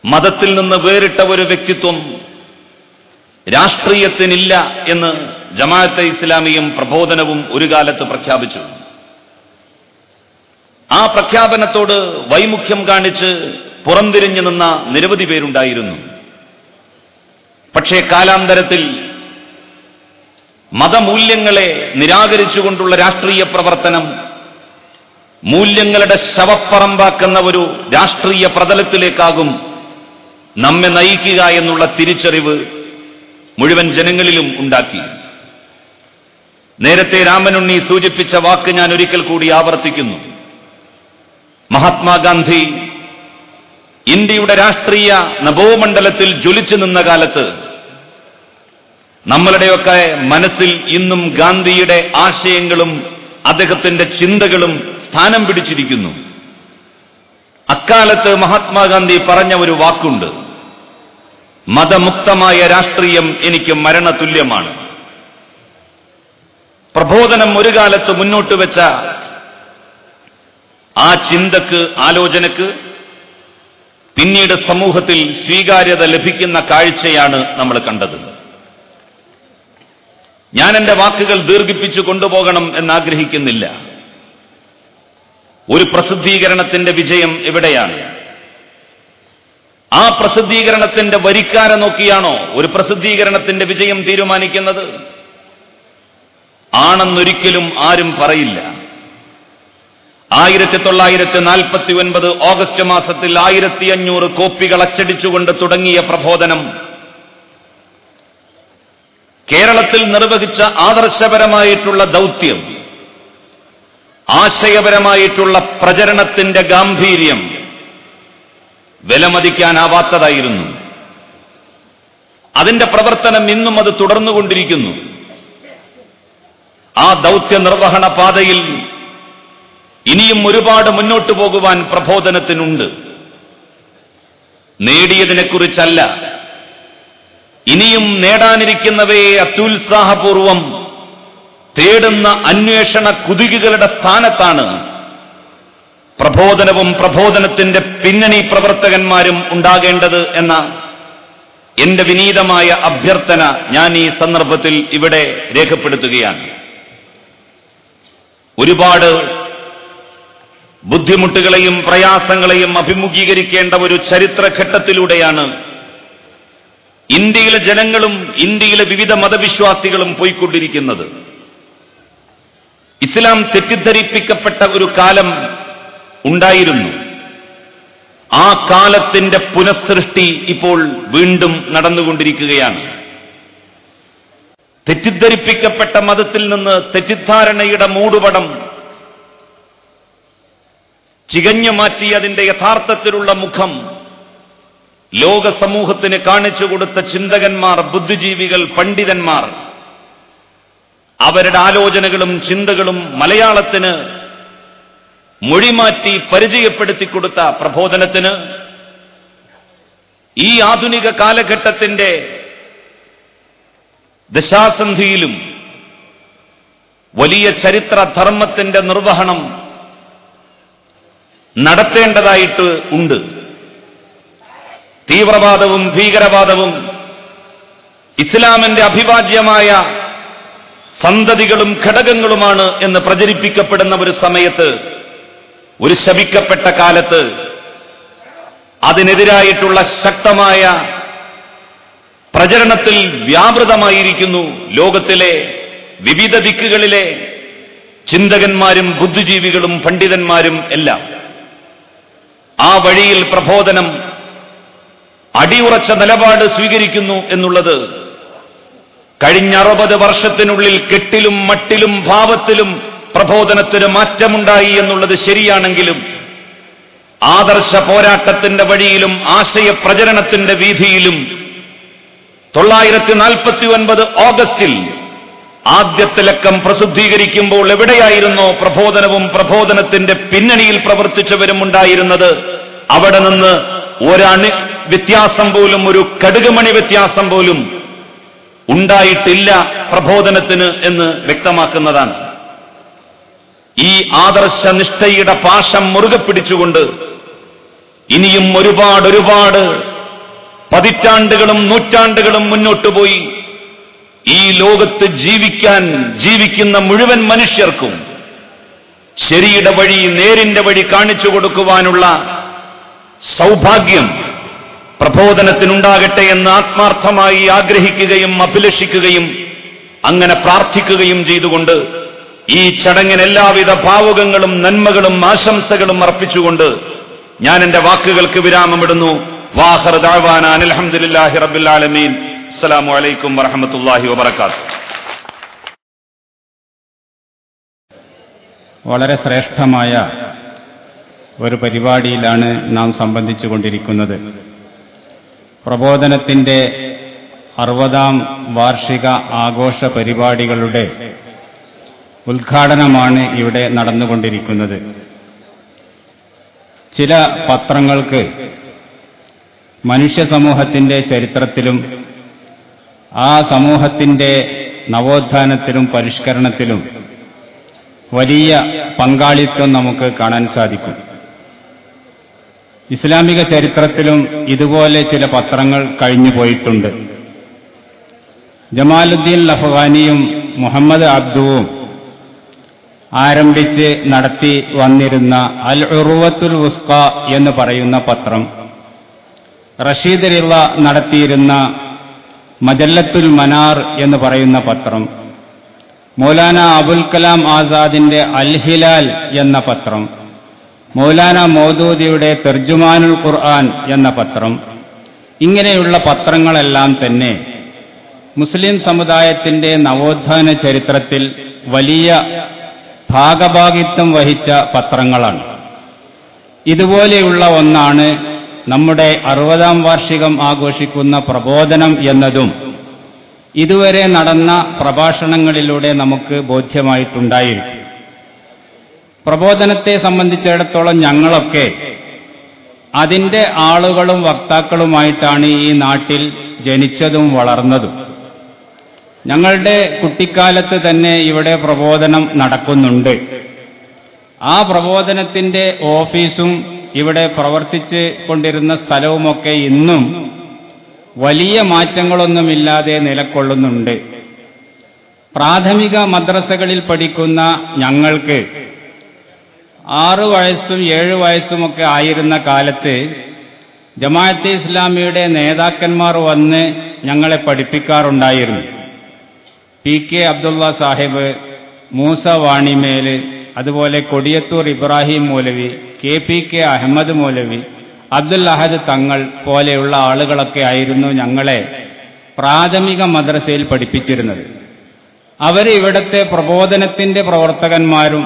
മതത്തിൽ നിന്ന് വേറിട്ട ഒരു വ്യക്തിത്വം രാഷ്ട്രീയത്തിനില്ല എന്ന് ജമാഅത്തെ ഇസ്ലാമിയും പ്രബോധനവും ഒരു കാലത്ത് പ്രഖ്യാപിച്ചു. ആ പ്രഖ്യാപനത്തോട് വൈമുഖ്യം കാണിച്ച് പുറംതിരിഞ്ഞു നിന്ന നിരവധി പേരുണ്ടായിരുന്നു. പക്ഷേ കാലാന്തരത്തിൽ മതമൂല്യങ്ങളെ നിരാകരിച്ചുകൊണ്ടുള്ള രാഷ്ട്രീയ പ്രവർത്തനം മൂല്യങ്ങളുടെ ശവപ്പറമ്പാക്കുന്ന ഒരു രാഷ്ട്രീയ പ്രതലത്തിലേക്കാകും നമ്മെ നയിക്കുക എന്നുള്ള തിരിച്ചറിവ് മുഴുവൻ ജനങ്ങളിലും ഉണ്ടാക്കി. നേരത്തെ രാമനുണ്ണി സൂചിപ്പിച്ച വാക്ക് ഞാൻ ഒരിക്കൽ കൂടി ആവർത്തിക്കുന്നു. മഹാത്മാഗാന്ധി ഇന്ത്യയുടെ രാഷ്ട്രീയ നഭോമണ്ഡലത്തിൽ ജ്വലിച്ചു നിന്ന കാലത്ത് നമ്മളുടെയൊക്കെ മനസ്സിൽ ഇന്നും ഗാന്ധിയുടെ ആശയങ്ങളും അദ്ദേഹത്തിന്റെ ചിന്തകളും സ്ഥാനം പിടിച്ചിരിക്കുന്നു. അക്കാലത്ത് മഹാത്മാഗാന്ധി പറഞ്ഞ ഒരു വാക്കുണ്ട്: മതമുക്തമായ രാഷ്ട്രീയം എനിക്ക് മരണതുല്യമാണ്. പ്രബോധനം ഒരു കാലത്ത് മുന്നോട്ട് വെച്ച ആ ചിന്തക്ക്, ആലോചനക്ക് പിന്നീട് സമൂഹത്തിൽ സ്വീകാര്യത ലഭിക്കുന്ന കാഴ്ചയാണ് നമ്മൾ കണ്ടത്. ഞാൻ എന്റെ വാക്കുകൾ ദീർഘിപ്പിച്ചു കൊണ്ടുപോകണം എന്നാഗ്രഹിക്കുന്നില്ല. ഒരു പ്രസിദ്ധീകരണത്തിന്റെ വിജയം എവിടെയാണ്? ആ പ്രസിദ്ധീകരണത്തിന്റെ വരിക്കാരെ നോക്കിയാണോ ഒരു പ്രസിദ്ധീകരണത്തിന്റെ വിജയം തീരുമാനിക്കുന്നത്? ആണെന്നൊരിക്കലും ആരും പറയില്ല. 1949 ഓഗസ്റ്റ് മാസത്തിൽ 1500 കോപ്പികൾ അച്ചടിച്ചുകൊണ്ട് തുടങ്ങിയ പ്രബോധനം കേരളത്തിൽ നിർവഹിച്ച ആദർശപരമായിട്ടുള്ള ദൗത്യം, ആശയപരമായിട്ടുള്ള പ്രചരണത്തിന്റെ ഗാംഭീര്യം വിലമതിക്കാനാവാത്തതായിരുന്നു. അതിന്റെ പ്രവർത്തനം ഇന്നും അത് തുടർന്നുകൊണ്ടിരിക്കുന്നു. ആ ദൗത്യ നിർവഹണ പാതയിൽ ഇനിയും ഒരുപാട് മുന്നോട്ടു പോകുവാൻ പ്രബോധനത്തിനുണ്ട്. നേടിയതിനെക്കുറിച്ചല്ല, ഇനിയും നേടാനിരിക്കുന്നവയെ അത്യുത്സാഹപൂർവം തേടുന്ന അന്വേഷണ കുതികുകളുടെ സ്ഥാനത്താണ് പ്രബോധനവും പ്രബോധനത്തിന്റെ പിന്നണി പ്രവർത്തകന്മാരും ഉണ്ടാകേണ്ടത് എന്ന എന്റെ വിനീതമായ അഭ്യർത്ഥന ഞാൻ ഈ സന്ദർഭത്തിൽ ഇവിടെ രേഖപ്പെടുത്തുകയാണ്. ഒരുപാട് ബുദ്ധിമുട്ടുകളെയും പ്രയാസങ്ങളെയും അഭിമുഖീകരിക്കേണ്ട ഒരു ചരിത്രഘട്ടത്തിലൂടെയാണ് ഇന്ത്യയിലെ ജനങ്ങളും ഇന്ത്യയിലെ വിവിധ മതവിശ്വാസികളും പോയിക്കൊണ്ടിരിക്കുന്നത്. ഇസ്ലാം തെറ്റിദ്ധരിപ്പിക്കപ്പെട്ട ഒരു കാലം ഉണ്ടായിരുന്നു. ആ കാലത്തിന്റെ പുനഃസൃഷ്ടി ഇപ്പോൾ വീണ്ടും നടന്നുകൊണ്ടിരിക്കുകയാണ്. തെറ്റിദ്ധരിപ്പിക്കപ്പെട്ട മതത്തിൽ നിന്ന് തെറ്റിദ്ധാരണയുടെ മൂടുപടം ചികഞ്ഞു മാറ്റി അതിന്റെ യഥാർത്ഥത്തിലുള്ള മുഖം ലോക സമൂഹത്തിന് കാണിച്ചു കൊടുത്ത ചിന്തകന്മാർ, ബുദ്ധിജീവികൾ, പണ്ഡിതന്മാർ അവരുടെ ആലോചനകളും ചിന്തകളും മലയാളത്തിന് മൊഴിമാറ്റി പരിചയപ്പെടുത്തി കൊടുത്ത പ്രബോധനത്തിന് ഈ ആധുനിക കാലഘട്ടത്തിന്റെ ദശാസന്ധിയിലും വലിയ ചരിത്രധർമ്മത്തിന്റെ നിർവഹണം നടത്തേണ്ടതായിട്ട് ഉണ്ട്. തീവ്രവാദവും ഭീകരവാദവും ഇസ്ലാമിന്റെ അഭിവാജ്യമായ സന്തതികളും ഘടകങ്ങളുമാണ് എന്ന് പ്രചരിപ്പിക്കപ്പെടുന്ന ഒരു സമയത്ത്, ഒരു ശപിക്കപ്പെട്ട കാലത്ത് അതിനെതിരായിട്ടുള്ള ശക്തമായ പ്രചരണത്തിൽ വ്യാപൃതമായിരിക്കുന്നു ലോകത്തിലെ വിവിധ ദിക്കുകളിലെ ചിന്തകന്മാരും ബുദ്ധിജീവികളും പണ്ഡിതന്മാരും എല്ലാം. ആ വഴിയിൽ പ്രബോധനം അടിയുറച്ച നിലപാട് സ്വീകരിക്കുന്നു എന്നുള്ളത് കഴിഞ്ഞ 60 വർഷത്തിനുള്ളിൽ കെട്ടിലും മട്ടിലും ഭാവത്തിലും പ്രബോധനത്തിന് മാറ്റമുണ്ടായി എന്നുള്ളത് ശരിയാണെങ്കിലും ആദർശ പോരാട്ടത്തിന്റെ വഴിയിലും ആശയപ്രചരണത്തിന്റെ വീഥിയിലും 949 ഓഗസ്റ്റിൽ ആദ്യത്തെ ലക്കം പ്രസിദ്ധീകരിക്കുമ്പോൾ എവിടെയായിരുന്നോ പ്രബോധനവും പ്രബോധനത്തിന്റെ പിന്നണിയിൽ പ്രവർത്തിച്ചവരും ഉണ്ടായിരുന്നത്, അവിടെ നിന്ന് ഒരണി വ്യത്യാസം പോലും, ഒരു കടുകുമണി വ്യത്യാസം പോലും ഉണ്ടായിട്ടില്ല പ്രബോധനത്തിന് എന്ന് വ്യക്തമാക്കുന്നതാണ്. ഈ ആദർശനിഷ്ഠയുടെ പാശം മുറുകെ പിടിച്ചുകൊണ്ട് ഇനിയും ഒരുപാട് പതിറ്റാണ്ടുകളും നൂറ്റാണ്ടുകളും മുന്നോട്ടു പോയി ഈ ലോകത്ത് ജീവിക്കുന്ന മുഴുവൻ മനുഷ്യർക്കും ശരിയുടെ വഴി, നേരിന്റെ വഴി കാണിച്ചു കൊടുക്കുവാനുള്ള സൗഭാഗ്യം പ്രബോധനത്തിനുണ്ടാകട്ടെ എന്ന് ആത്മാർത്ഥമായി ആഗ്രഹിക്കുകയും അഭിലഷിക്കുകയും അങ്ങനെ പ്രാർത്ഥിക്കുകയും ചെയ്തുകൊണ്ട് ഈ ചടങ്ങിന് എല്ലാവിധ ഭാവുകങ്ങളും നന്മകളും ആശംസകളും അർപ്പിച്ചുകൊണ്ട് ഞാൻ എന്റെ വാക്കുകൾക്ക് വിരാമമിടുന്നു. വാഖിറു ദഅവാനാ അൽഹംദുലില്ലാഹി റബ്ബിൽ ആലമീൻ. അസ്സലാമു അലൈക്കും വറഹ്മത്തുള്ളാഹി വബറകാതുഹു. വളരെ ശ്രേഷ്ഠമായ ഒരു പരിപാടിയിലാണ് നാം സംബന്ധിച്ചുകൊണ്ടിരിക്കുന്നത്. പ്രബോധനത്തിന്റെ 60ാം വാർഷിക ആഘോഷ പരിപാടികളുടെ ഉദ്ഘാടനമാണ് ഇവിടെ നടന്നുകൊണ്ടിരിക്കുന്നത്. ചില പത്രങ്ങൾക്ക് മനുഷ്യ സമൂഹത്തിന്റെ ചരിത്രത്തിലും ആ സമൂഹത്തിന്റെ നവോത്ഥാനത്തിലും പരിഷ്കരണത്തിലും വലിയ പങ്കാളിത്തം നമുക്ക് കാണാൻ സാധിക്കും. ഇസ്ലാമിക ചരിത്രത്തിലും ഇതുപോലെ ചില പത്രങ്ങൾ കഴിഞ്ഞു പോയിട്ടുണ്ട്. ജമാലുദ്ദീൻ അഫ്ഗാനിയും മുഹമ്മദ് അബ്ദുവും ആരംഭിച്ച് നടത്തി വന്നിരുന്ന അൽ ഉർവത്തുൽ വുസ്ഖ എന്ന് പറയുന്ന പത്രം, റഷീദ് റിള നടത്തിയിരുന്ന മജല്ലത്തുൽ മനാർ എന്ന് പറയുന്ന പത്രം, മൗലാന അബുൽ കലാം ആസാദിന്റെ അൽ ഹിലാൽ എന്ന പത്രം, മൗലാന മൗദൂദിയുടെ തർജുമാനുൽ ഖുർആൻ എന്ന പത്രം, ഇങ്ങനെയുള്ള പത്രങ്ങളെല്ലാം തന്നെ മുസ്ലിം സമുദായത്തിന്റെ നവോത്ഥാന ചരിത്രത്തിൽ വലിയ ഭാഗഭാഗിത്വം വഹിച്ച പത്രങ്ങളാണ്. ഇതുപോലെയുള്ള ഒന്നാണ് നമ്മുടെ 60ാം വാർഷികം ആഘോഷിക്കുന്ന പ്രബോധനം എന്നതും ഇതുവരെ നടന്ന പ്രഭാഷണങ്ങളിലൂടെ നമുക്ക് ബോധ്യമായിട്ടുണ്ടായിരിക്കും. പ്രബോധനത്തെ സംബന്ധിച്ചിടത്തോളം ഞങ്ങളൊക്കെ അതിന്റെ ആളുകളും വക്താക്കളുമായിട്ടാണ് ഈ നാട്ടിൽ ജനിച്ചതും വളർന്നതും. ഞങ്ങളുടെ കുട്ടിക്കാലത്ത് തന്നെ ഇവിടെ പ്രബോധനം നടക്കുന്നുണ്ട്. ആ പ്രബോധനത്തിന്റെ ഓഫീസും ഇവിടെ പ്രവർത്തിച്ച് കൊണ്ടിരുന്ന സ്ഥലവുമൊക്കെ ഇന്നും വലിയ മാറ്റങ്ങളൊന്നുമില്ലാതെ നിലകൊള്ളുന്നുണ്ട്. പ്രാഥമിക മദ്രസകളിൽ പഠിക്കുന്ന ഞങ്ങൾക്ക് 6 വയസ്സും 7 വയസ്സുമൊക്കെ ആയിരുന്ന കാലത്ത് ജമാഅത്തെ ഇസ്ലാമിയുടെ നേതാക്കന്മാർ വന്ന് ഞങ്ങളെ പഠിപ്പിക്കാറുണ്ടായിരുന്നു. PK അബ്ദുള്ള സാഹിബ്, മൂസ വാണിമേല്, അതുപോലെ കൊടിയത്തൂർ ഇബ്രാഹിം മൗലവി, KPK അഹമ്മദ് മൗലവി, അബ്ദുൽ അഹദ് തങ്ങൾ പോലെയുള്ള ആളുകളൊക്കെ ആയിരുന്നു ഞങ്ങളെ പ്രാഥമിക മദ്രസയിൽ പഠിപ്പിച്ചിരുന്നത്. അവർ ഇവിടുത്തെ പ്രബോധനത്തിന്റെ പ്രവർത്തകന്മാരും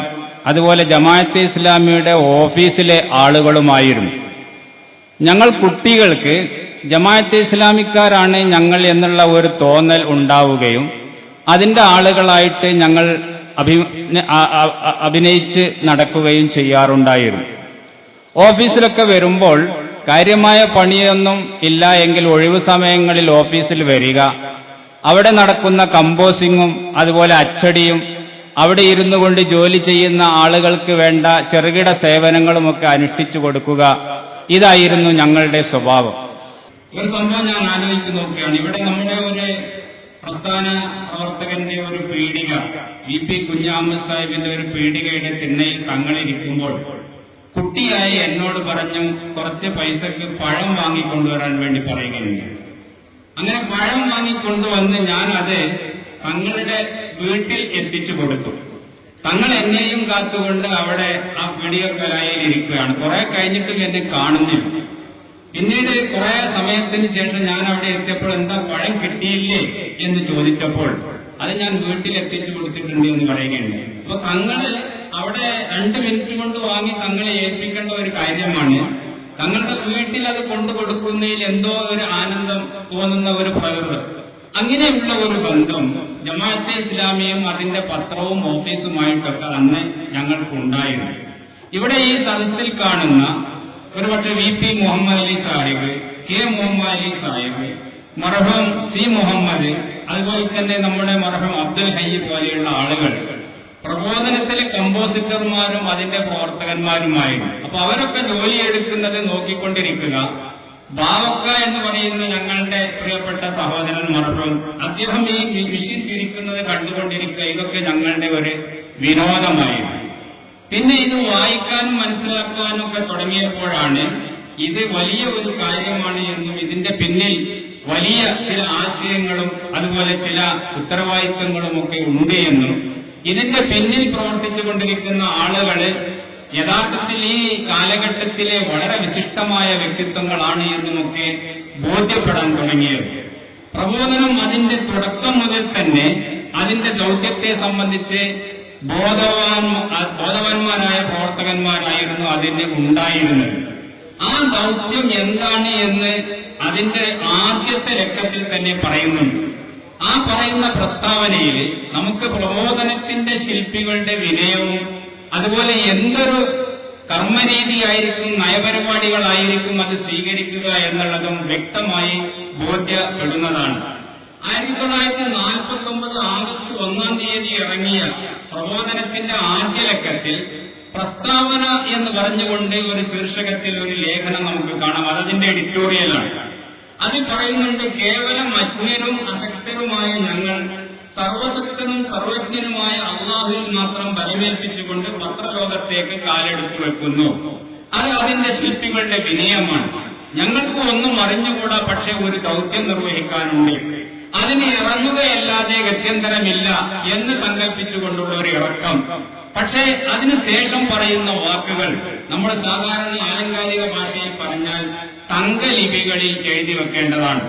അതുപോലെ ജമാഅത്തെ ഇസ്ലാമിയുടെ ഓഫീസിലെ ആളുകളുമായിരുന്നു. ഞങ്ങൾ കുട്ടികൾക്ക് ജമാഅത്തെ ഇസ്ലാമിക്കാരാണ് ഞങ്ങൾ എന്നുള്ള ഒരു തോന്നൽ ഉണ്ടാവുകയും അതിന്റെ ആളുകളായിട്ട് ഞങ്ങൾ അഭിനയിച്ച് നടക്കുകയും ചെയ്യാറുണ്ടായിരുന്നു. ഓഫീസിലൊക്കെ വരുമ്പോൾ കാര്യമായ പണിയൊന്നും ഇല്ല എങ്കിൽ ഒഴിവു സമയങ്ങളിൽ ഓഫീസിൽ വരിക, അവിടെ നടക്കുന്ന കമ്പോസിങ്ങും അതുപോലെ അച്ചടിയും അവിടെ ഇരുന്നു കൊണ്ട് ജോലി ചെയ്യുന്ന ആളുകൾക്ക് വേണ്ട ചെറുകിട സേവനങ്ങളുമൊക്കെ അനുഷ്ഠിച്ചു കൊടുക്കുക, ഇതായിരുന്നു ഞങ്ങളുടെ സ്വഭാവം. ഒരു സംഭവം ഞാൻ ആലോചിച്ച് നോക്കുകയാണ്. ഇവിടെ നമ്മുടെ ഒരു പ്രസ്ഥാന പ്രവർത്തകന്റെ ഒരു പീടിക, VP കുഞ്ഞാമത് സാഹിബിന്റെ ഒരു പീടികയുടെ തിണ്ണയിൽ തങ്ങളിരിക്കുമ്പോൾ കുട്ടിയായി എന്നോട് പറഞ്ഞു കുറച്ച് പൈസക്ക് പഴം വാങ്ങിക്കൊണ്ടുവരാൻ വേണ്ടി പറയുകയുണ്ട്. അങ്ങനെ പഴം വാങ്ങിക്കൊണ്ടുവന്ന് ഞാൻ അത് തങ്ങളുടെ വീട്ടിൽ എത്തിച്ചു കൊടുത്തു. തങ്ങൾ എന്നെയും കാത്തുകൊണ്ട് അവിടെ ആ പീടികക്കലായിൽ ഇരിക്കുകയാണ്. കുറെ കഴിഞ്ഞിട്ടും എന്നെ കാണുന്നില്ല. പിന്നീട് കുറെ സമയത്തിന് ശേഷം ഞാൻ അവിടെ എത്തിയപ്പോൾ എന്താ പഴം കിട്ടിയില്ലേ എന്ന് ചോദിച്ചപ്പോൾ അത് ഞാൻ വീട്ടിൽ എത്തിച്ചു കൊടുത്തിട്ടുണ്ട് എന്ന് പറയുകയുണ്ട്. അപ്പൊ തങ്ങള് അവിടെ 2 മിനിറ്റ് കൊണ്ട് വാങ്ങി തങ്ങളെ ഏൽപ്പിക്കേണ്ട ഒരു കാര്യമാണ്. തങ്ങളുടെ വീട്ടിൽ അത് കൊണ്ടു കൊടുക്കുന്നതിൽ എന്തോ ഒരു ആനന്ദം തോന്നുന്ന ഒരു പ്രകൃതം, അങ്ങനെയുള്ള ഒരു ബന്ധം ജമാഅത്തെ ഇസ്ലാമിയും അതിന്റെ പത്രവും ഓഫീസുമായിട്ടൊക്കെ അന്ന് ഞങ്ങൾക്കുണ്ടായിരുന്നു. ഇവിടെ ഈ സദസ്സിൽ കാണുന്ന ഒരുപക്ഷെ VP മുഹമ്മദ് അലി സാഹിബ്, K മുഹമ്മദ് അലി സാഹിബ്, മർഹൂം C മുഹമ്മദ്, അതുപോലെ തന്നെ നമ്മുടെ മർഹൂം അബ്ദുൽ ഹയ്യ് പോലെയുള്ള ആളുകൾ പ്രബോധനത്തിലെ കമ്പോസിറ്റർമാരും അതിന്റെ പ്രവർത്തകന്മാരുമായിരുന്നു. അപ്പൊ അവരൊക്കെ ജോലിയെടുക്കുന്നത് നോക്കിക്കൊണ്ടിരിക്കുക. ബാവക്ക എന്ന് പറയുന്ന ഞങ്ങളുടെ പ്രിയപ്പെട്ട സഹോദരൻ മർഹൂം, അദ്ദേഹം ഈ മിഷൻ തിരിക്കുന്നത് കണ്ടുകൊണ്ടിരിക്കുക. ഇതൊക്കെ ഞങ്ങളുടെ ഒരു വിനോദമായിരുന്നു. പിന്നെ ഇത് വായിക്കാനും മനസ്സിലാക്കാനും ഒക്കെ തുടങ്ങിയപ്പോഴാണ് ഇത് വലിയ ഒരു കാര്യമാണ് എന്നും ഇതിന്റെ പിന്നിൽ വലിയ ചില ആശയങ്ങളും അതുപോലെ ചില ഉത്തരവാദിത്വങ്ങളും ഒക്കെ ഉണ്ട് എന്നും ഇതിന്റെ പിന്നിൽ പ്രവർത്തിച്ചുകൊണ്ടിരിക്കുന്ന ആളുകള് യഥാർത്ഥത്തിൽ ഈ കാലഘട്ടത്തിലെ വളരെ വിശിഷ്ടമായ വ്യക്തിത്വങ്ങളാണ് എന്നുമൊക്കെ ബോധ്യപ്പെടാൻ തുടങ്ങിയത്. പ്രബോധനം അതിന്റെ തുടക്കം മുതൽ തന്നെ അതിന്റെ ദൗത്യത്തെ സംബന്ധിച്ച് ബോധവാന്മാരായ പ്രവർത്തകന്മാരായിരുന്നു അതിന് ഉണ്ടായിരുന്നത്. ആ ദൗത്യം എന്താണ് എന്ന് അതിന്റെ ആദ്യത്തെ ലക്കത്തിൽ തന്നെ പറയുന്നുണ്ട്. ആ പറയുന്ന പ്രസ്താവനയിൽ നമുക്ക് പ്രബോധനത്തിന്റെ ശില്പികളുടെ വിനയവും അതുപോലെ എന്തൊരു കർമ്മരീതിയായിരിക്കും, നയപരിപാടികളായിരിക്കും അത് സ്വീകരിക്കുക എന്നുള്ളതും വ്യക്തമായി ബോധ്യപ്പെടുന്നതാണ്. 1949 ആഗസ്റ്റ് 1 ഇറങ്ങിയ പ്രബോധനത്തിന്റെ ആദ്യ ലക്കത്തിൽ പ്രസ്താവന എന്ന് പറഞ്ഞുകൊണ്ട് ഒരു ശീർഷകത്തിൽ ഒരു ലേഖനം നമുക്ക് കാണാം. അതതിന്റെ എഡിറ്റോറിയലാണ്. അത് പറയുന്നുണ്ട്, കേവലം അജ്ഞരും അശക്തരുമായ ഞങ്ങൾ സർവശക്തനും സർവജ്ഞനുമായ അള്ളാഹുവിൽ മാത്രം ബലമേൽപ്പിച്ചുകൊണ്ട് പത്രലോകത്തേക്ക് കാലെടുത്തു വെക്കുന്നു. അത് അതിന്റെ ശില്പികളുടെ വിനയമാണ്. ഞങ്ങൾക്ക് ഒന്നും അറിഞ്ഞുകൂടാ, പക്ഷെ ഒരു ദൗത്യം നിർവഹിക്കാനുണ്ട്, അതിന് ഇറങ്ങുകയല്ലാതെ ഗത്യന്തരമില്ല എന്ന് സങ്കല്പിച്ചുകൊണ്ടുള്ള ഒരു ഇറക്കം. പക്ഷേ അതിനുശേഷം പറയുന്ന വാക്കുകൾ നമ്മൾ സാധാരണ ആലങ്കാരിക ഭാഷയിൽ പറഞ്ഞാൽ തങ്കലിപികളിൽ എഴുതി വെക്കേണ്ടതാണ്.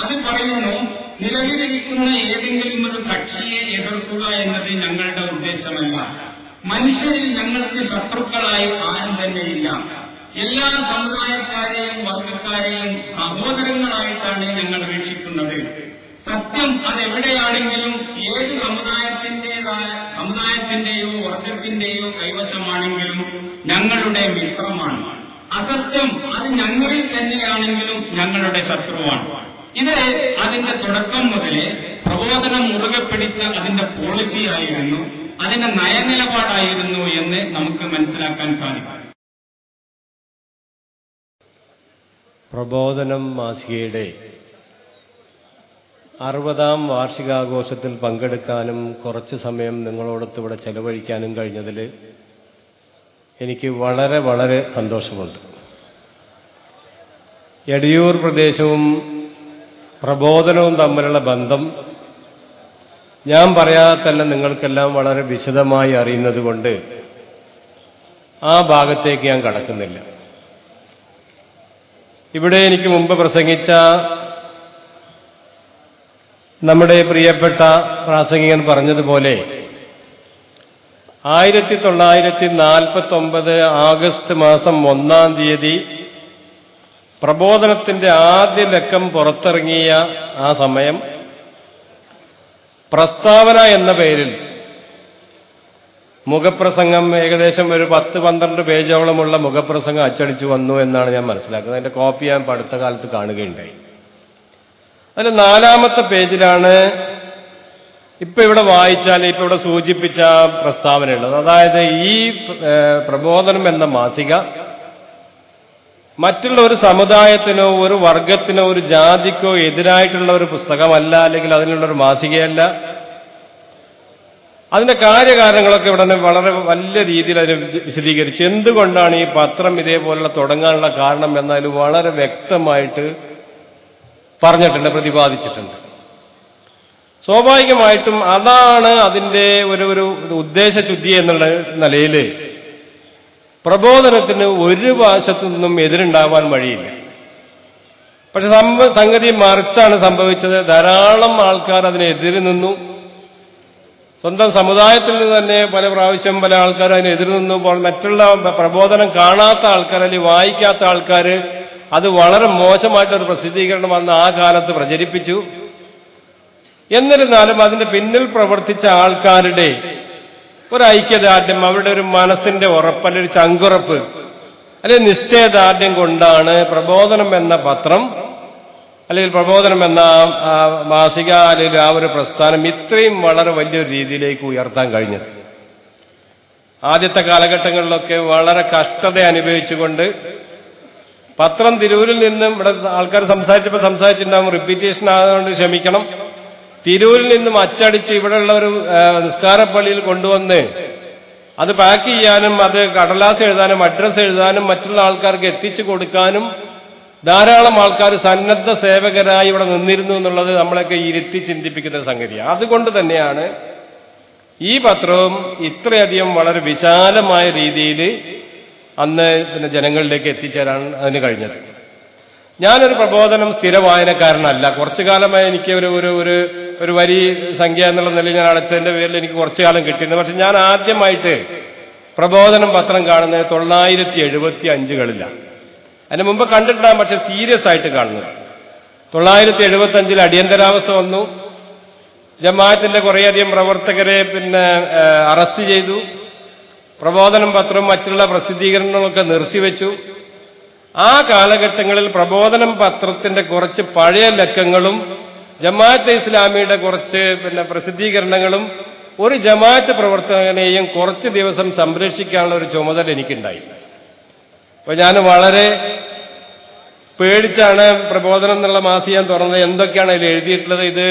അത് പറയുന്നു, നിലവിലിരിക്കുന്ന ഏതെങ്കിലും ഒരു കക്ഷിയെ എതിർക്കുക എന്നത് ഞങ്ങളുടെ ഉദ്ദേശമല്ല. മനുഷ്യരിൽ ഞങ്ങൾക്ക് ശത്രുക്കളായി ആരും തന്നെയില്ല. എല്ലാ സമുദായക്കാരെയും വർഗക്കാരെയും സഹോദരങ്ങളായിട്ടാണ് ഞങ്ങൾ വീക്ഷിക്കുന്നത്. സത്യം അതെവിടെയാണെങ്കിലും ഏത് സമുദായത്തിന്റെയോ വർഗത്തിന്റെയോ കൈവശമാണെങ്കിലും ഞങ്ങളുടെ മിത്രമാണ്. അസത്യം അത് ഞങ്ങളിൽ തന്നെയാണെങ്കിലും ഞങ്ങളുടെ ശത്രുവാണ്. ഇത് അതിന്റെ തുടക്കം മുതലേ പ്രബോധനം മുറുകെ പിടിച്ച അതിന്റെ പോളിസിയായിരുന്നു, അതിന്റെ നയനിലപാടായിരുന്നു എന്ന് നമുക്ക് മനസ്സിലാക്കാൻ സാധിക്കും. പ്രബോധനം മാസികയുടെ 60ാം വാർഷികാഘോഷത്തിൽ പങ്കെടുക്കാനും കുറച്ച് സമയം നിങ്ങളോടൊത്ത് ഇവിടെ ചെലവഴിക്കാനും കഴിഞ്ഞതിൽ എനിക്ക് വളരെ വളരെ സന്തോഷമുണ്ട്. എടയൂർ പ്രദേശവും പ്രബോധനവും തമ്മിലുള്ള ബന്ധം ഞാൻ പറയാതെ തന്നെ നിങ്ങൾക്കെല്ലാം വളരെ വിശദമായി അറിയുന്നതുകൊണ്ട് ആ ഭാഗത്തേക്ക് ഞാൻ കടക്കുന്നില്ല. ഇവിടെ എനിക്ക് മുമ്പ് പ്രസംഗിച്ച നമ്മുടെ പ്രിയപ്പെട്ട പ്രാസംഗികൻ പറഞ്ഞതുപോലെ 1949 ആഗസ്റ്റ് മാസം 1 പ്രബോധനത്തിന്റെ ആദ്യ ലക്കം പുറത്തിറങ്ങിയ ആ സമയം പ്രസ്താവന എന്ന പേരിൽ മുഖപ്രസംഗം ഏകദേശം ഒരു 10-12 പേജോളമുള്ള മുഖപ്രസംഗം അച്ചടിച്ചു വന്നു എന്നാണ് ഞാൻ മനസ്സിലാക്കുന്നത്. അതിന്റെ കോപ്പി ഞാൻ അടുത്ത കാലത്ത് കാണുകയുണ്ടായി. അതിൽ 4ാമത്തെ പേജിലാണ് ഇപ്പൊ ഇവിടെ വായിച്ചാൽ ഇപ്പൊ ഇവിടെ സൂചിപ്പിച്ച പ്രസ്താവനയുള്ളത്. അതായത് ഈ പ്രബോധനം എന്ന മാസിക മറ്റുള്ള ഒരു സമുദായത്തിനോ ഒരു വർഗത്തിനോ ഒരു ജാതിക്കോ എതിരായിട്ടുള്ള ഒരു പുസ്തകമല്ല, അല്ലെങ്കിൽ അതിനുള്ളൊരു മാസികയല്ല. അതിന്റെ കാര്യകാരണങ്ങളൊക്കെ ഇവിടെ വളരെ വലിയ രീതിയിൽ അതിനെ വിശദീകരിച്ചു. എന്തുകൊണ്ടാണ് ഈ പത്രം ഇതേപോലുള്ള തുടങ്ങാനുള്ള കാരണം എന്നതിൽ വളരെ വ്യക്തമായിട്ട് പറഞ്ഞിട്ടുണ്ട്, പ്രതിപാദിച്ചിട്ടുണ്ട്. സ്വാഭാവികമായിട്ടും അതാണ് അതിന്റെ ഒരു ഉദ്ദേശശുദ്ധി എന്നുള്ള നിലയിൽ പ്രബോധനത്തിന് ഒരു വശത്തു നിന്നും എതിരുണ്ടാവാൻ വഴിയില്ല. പക്ഷെ സംഗതി മറിച്ചാണ് സംഭവിച്ചത്. ധാരാളം ആൾക്കാർ അതിനെതിരെ നിന്നു. സ്വന്തം സമുദായത്തിൽ നിന്ന് തന്നെ പല പ്രാവശ്യം പല ആൾക്കാർ അതിനെതിരെ നിന്നു. മറ്റുള്ള പ്രബോധനം കാണാത്ത ആൾക്കാർ അല്ലെങ്കിൽ വായിക്കാത്ത ആൾക്കാർ അത് വളരെ മോശമായിട്ടൊരു പ്രസിദ്ധീകരണം അന്ന് ആ കാലത്ത് പ്രചരിപ്പിച്ചു. എന്നിരുന്നാലും അതിന്റെ പിന്നിൽ പ്രവർത്തിച്ച ആൾക്കാരുടെ ഒരു ഐക്യദാർഢ്യം, അവരുടെ ഒരു മനസ്സിന്റെ ഉറപ്പ്, അല്ലെങ്കിൽ ചങ്കുറപ്പ്, അല്ലെങ്കിൽ നിശ്ചയദാർഢ്യം കൊണ്ടാണ് പ്രബോധനം എന്ന പത്രം അല്ലെങ്കിൽ പ്രബോധനം എന്ന മാസിക അല്ലെങ്കിൽ ആ ഒരു പ്രസ്ഥാനം ഇത്രയും വളരെ വലിയൊരു രീതിയിലേക്ക് ഉയർത്താൻ കഴിഞ്ഞത്. ആദ്യത്തെ കാലഘട്ടങ്ങളിലൊക്കെ വളരെ കഷ്ടത അനുഭവിച്ചുകൊണ്ട് പത്രം തിരൂരിൽ നിന്നും, ഇവിടെ ആൾക്കാർ സംസാരിച്ചിട്ടുണ്ടാവും, റിപ്പീറ്റേഷൻ ആയതുകൊണ്ട് ക്ഷമിക്കണം, തിരൂരിൽ നിന്നും അച്ചടിച്ച് ഇവിടെയുള്ള ഒരു നിസ്കാരപ്പള്ളിയിൽ കൊണ്ടുവന്ന് അത് പാക്ക് ചെയ്യാനും അത് കടലാസ് എഴുതാനും അഡ്രസ് എഴുതാനും മറ്റുള്ള ആൾക്കാർക്ക് എത്തിച്ചു കൊടുക്കാനും ധാരാളം ആൾക്കാർ സന്നദ്ധ സേവകരായി ഇവിടെ നിന്നിരുന്നു എന്നുള്ളത് നമ്മളൊക്കെ ഇരുത്തി ചിന്തിപ്പിക്കുന്ന സംഗതിയാണ്. അതുകൊണ്ട് തന്നെയാണ് ഈ പത്രവും ഇത്രയധികം വളരെ വിശാലമായ രീതിയിൽ അന്ന് പിന്നെ ജനങ്ങളിലേക്ക് എത്തിച്ചേരാൻ അതിന് കഴിഞ്ഞത്. ഞാനൊരു പ്രബോധനം സ്ഥിര വായനക്കാരനല്ല. കുറച്ചു കാലമായി എനിക്ക് ഒരു വരി സംഖ്യ എന്നുള്ള നിലയിൽ ഞാൻ അടച്ചതിന്റെ പേരിൽ എനിക്ക് കുറച്ചു കാലം കിട്ടിയിരുന്നു. പക്ഷെ ഞാൻ ആദ്യമായിട്ട് പ്രബോധനം പത്രം കാണുന്നത് 1975കളിലാണ്. അതിന് മുമ്പ് കണ്ടിട്ടുണ്ടാകും, പക്ഷെ സീരിയസ് ആയിട്ട് കാണുന്നത് 1975 അടിയന്തരാവസ്ഥ വന്നു. ജമാഅത്തിന്റെ കുറേയധികം പ്രവർത്തകരെ അറസ്റ്റ് ചെയ്തു. പ്രബോധനം പത്രവും മറ്റുള്ള പ്രസിദ്ധീകരണങ്ങളൊക്കെ നിർത്തിവെച്ചു. ആ കാലഘട്ടങ്ങളിൽ പ്രബോധനം പത്രത്തിന്റെ കുറച്ച് പഴയ ലക്കങ്ങളും ജമാഅത്തെ ഇസ്ലാമിയുടെ കുറച്ച് പ്രസിദ്ധീകരണങ്ങളും ഒരു ജമാഅത്ത് പ്രവർത്തകനെയും കുറച്ച് ദിവസം സംരക്ഷിക്കാനുള്ള ഒരു ചുമതല എനിക്കുണ്ടായി. അപ്പൊ ഞാൻ വളരെ പേടിച്ചാണ് പ്രബോധനം എന്നുള്ള മാസിക ഞാൻ തുറന്നത്. എന്തൊക്കെയാണ് അതിൽ എഴുതിയിട്ടുള്ളത്, ഇത്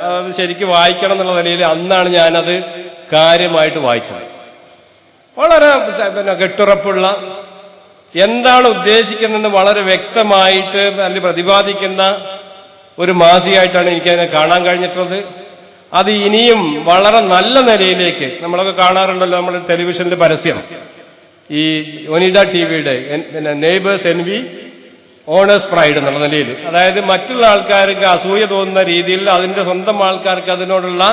അത് ശരിക്കും വായിക്കണം എന്നുള്ള നിലയിൽ അന്നാണ് ഞാനത് കാര്യമായിട്ട് വായിച്ചത്. വളരെ കെട്ടുറപ്പുള്ള, എന്താണ് ഉദ്ദേശിക്കുന്നതെന്ന് വളരെ വ്യക്തമായിട്ട് അതിൽ പ്രതിപാദിക്കുന്ന ഒരു മാസികയായിട്ടാണ് എനിക്കതിനെ കാണാൻ കഴിഞ്ഞിട്ടുള്ളത്. അത് ഇനിയും വളരെ നല്ല നിലയിലേക്ക്, നമ്മളൊക്കെ കാണാറുണ്ടല്ലോ നമ്മൾ ടെലിവിഷനിൽ പരസ്യം, ഈ ഒനിഡ ടിവിയുടെ നെയ്ബേഴ്സ് എൻവി ഓണേഴ്സ് പ്രൈഡ് എന്നുള്ള നിലയിൽ, അതായത് മറ്റുള്ള ആൾക്കാർക്ക് അസൂയ തോന്നുന്ന രീതിയിൽ അതിന്റെ സ്വന്തം ആൾക്കാർക്ക് അതിനോടുള്ള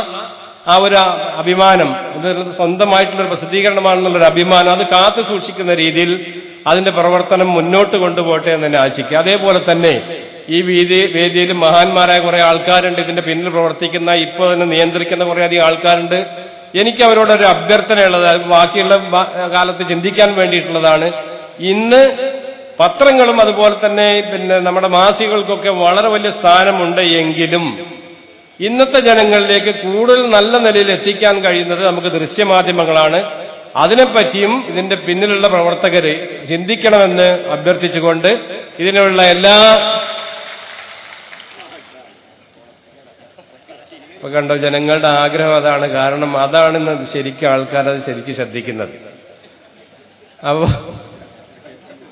ആ ഒരു അഭിമാനം, ഇത് സ്വന്തമായിട്ടുള്ളൊരു പ്രസിദ്ധീകരണമാണെന്നുള്ളൊരു അഭിമാനം അത് കാത്തു സൂക്ഷിക്കുന്ന രീതിയിൽ അതിന്റെ പ്രവർത്തനം മുന്നോട്ട് കൊണ്ടുപോട്ടെ എന്ന് തന്നെ ആശിക്കുക. അതേപോലെ തന്നെ ഈ വേദിയിൽ മഹാന്മാരായ കുറെ ആൾക്കാരുണ്ട്, ഇതിന്റെ പിന്നിൽ പ്രവർത്തിക്കുന്ന, ഇപ്പോൾ തന്നെ നിയന്ത്രിക്കുന്ന കുറേയധികം ആൾക്കാരുണ്ട്. എനിക്ക് അവരോടൊരു അഭ്യർത്ഥനയുള്ളത്, ബാക്കിയുള്ള കാലത്ത് ചിന്തിക്കാൻ വേണ്ടിയിട്ടുള്ളതാണ്. ഇന്ന് പത്രങ്ങളും അതുപോലെ തന്നെ നമ്മുടെ മാസികകൾക്കൊക്കെ വളരെ വലിയ സ്ഥാനമുണ്ട് എങ്കിലും ഇന്നത്തെ ജനങ്ങളിലേക്ക് കൂടുതൽ നല്ല നിലയിൽ എത്തിക്കാൻ കഴിയുന്നത് നമുക്ക് ദൃശ്യമാധ്യമങ്ങളാണ്. അതിനെപ്പറ്റിയും ഇതിന്റെ പിന്നിലുള്ള പ്രവർത്തകര് ചിന്തിക്കണമെന്ന് അഭ്യർത്ഥിച്ചുകൊണ്ട് ഇതിനുള്ള എല്ലാ ഇപ്പൊ കണ്ടോ, ജനങ്ങളുടെ ആഗ്രഹം അതാണ്. കാരണം അതാണെന്ന് ശരിക്കും ആൾക്കാരത് ശരിക്കും ശ്രദ്ധിക്കുന്നത്.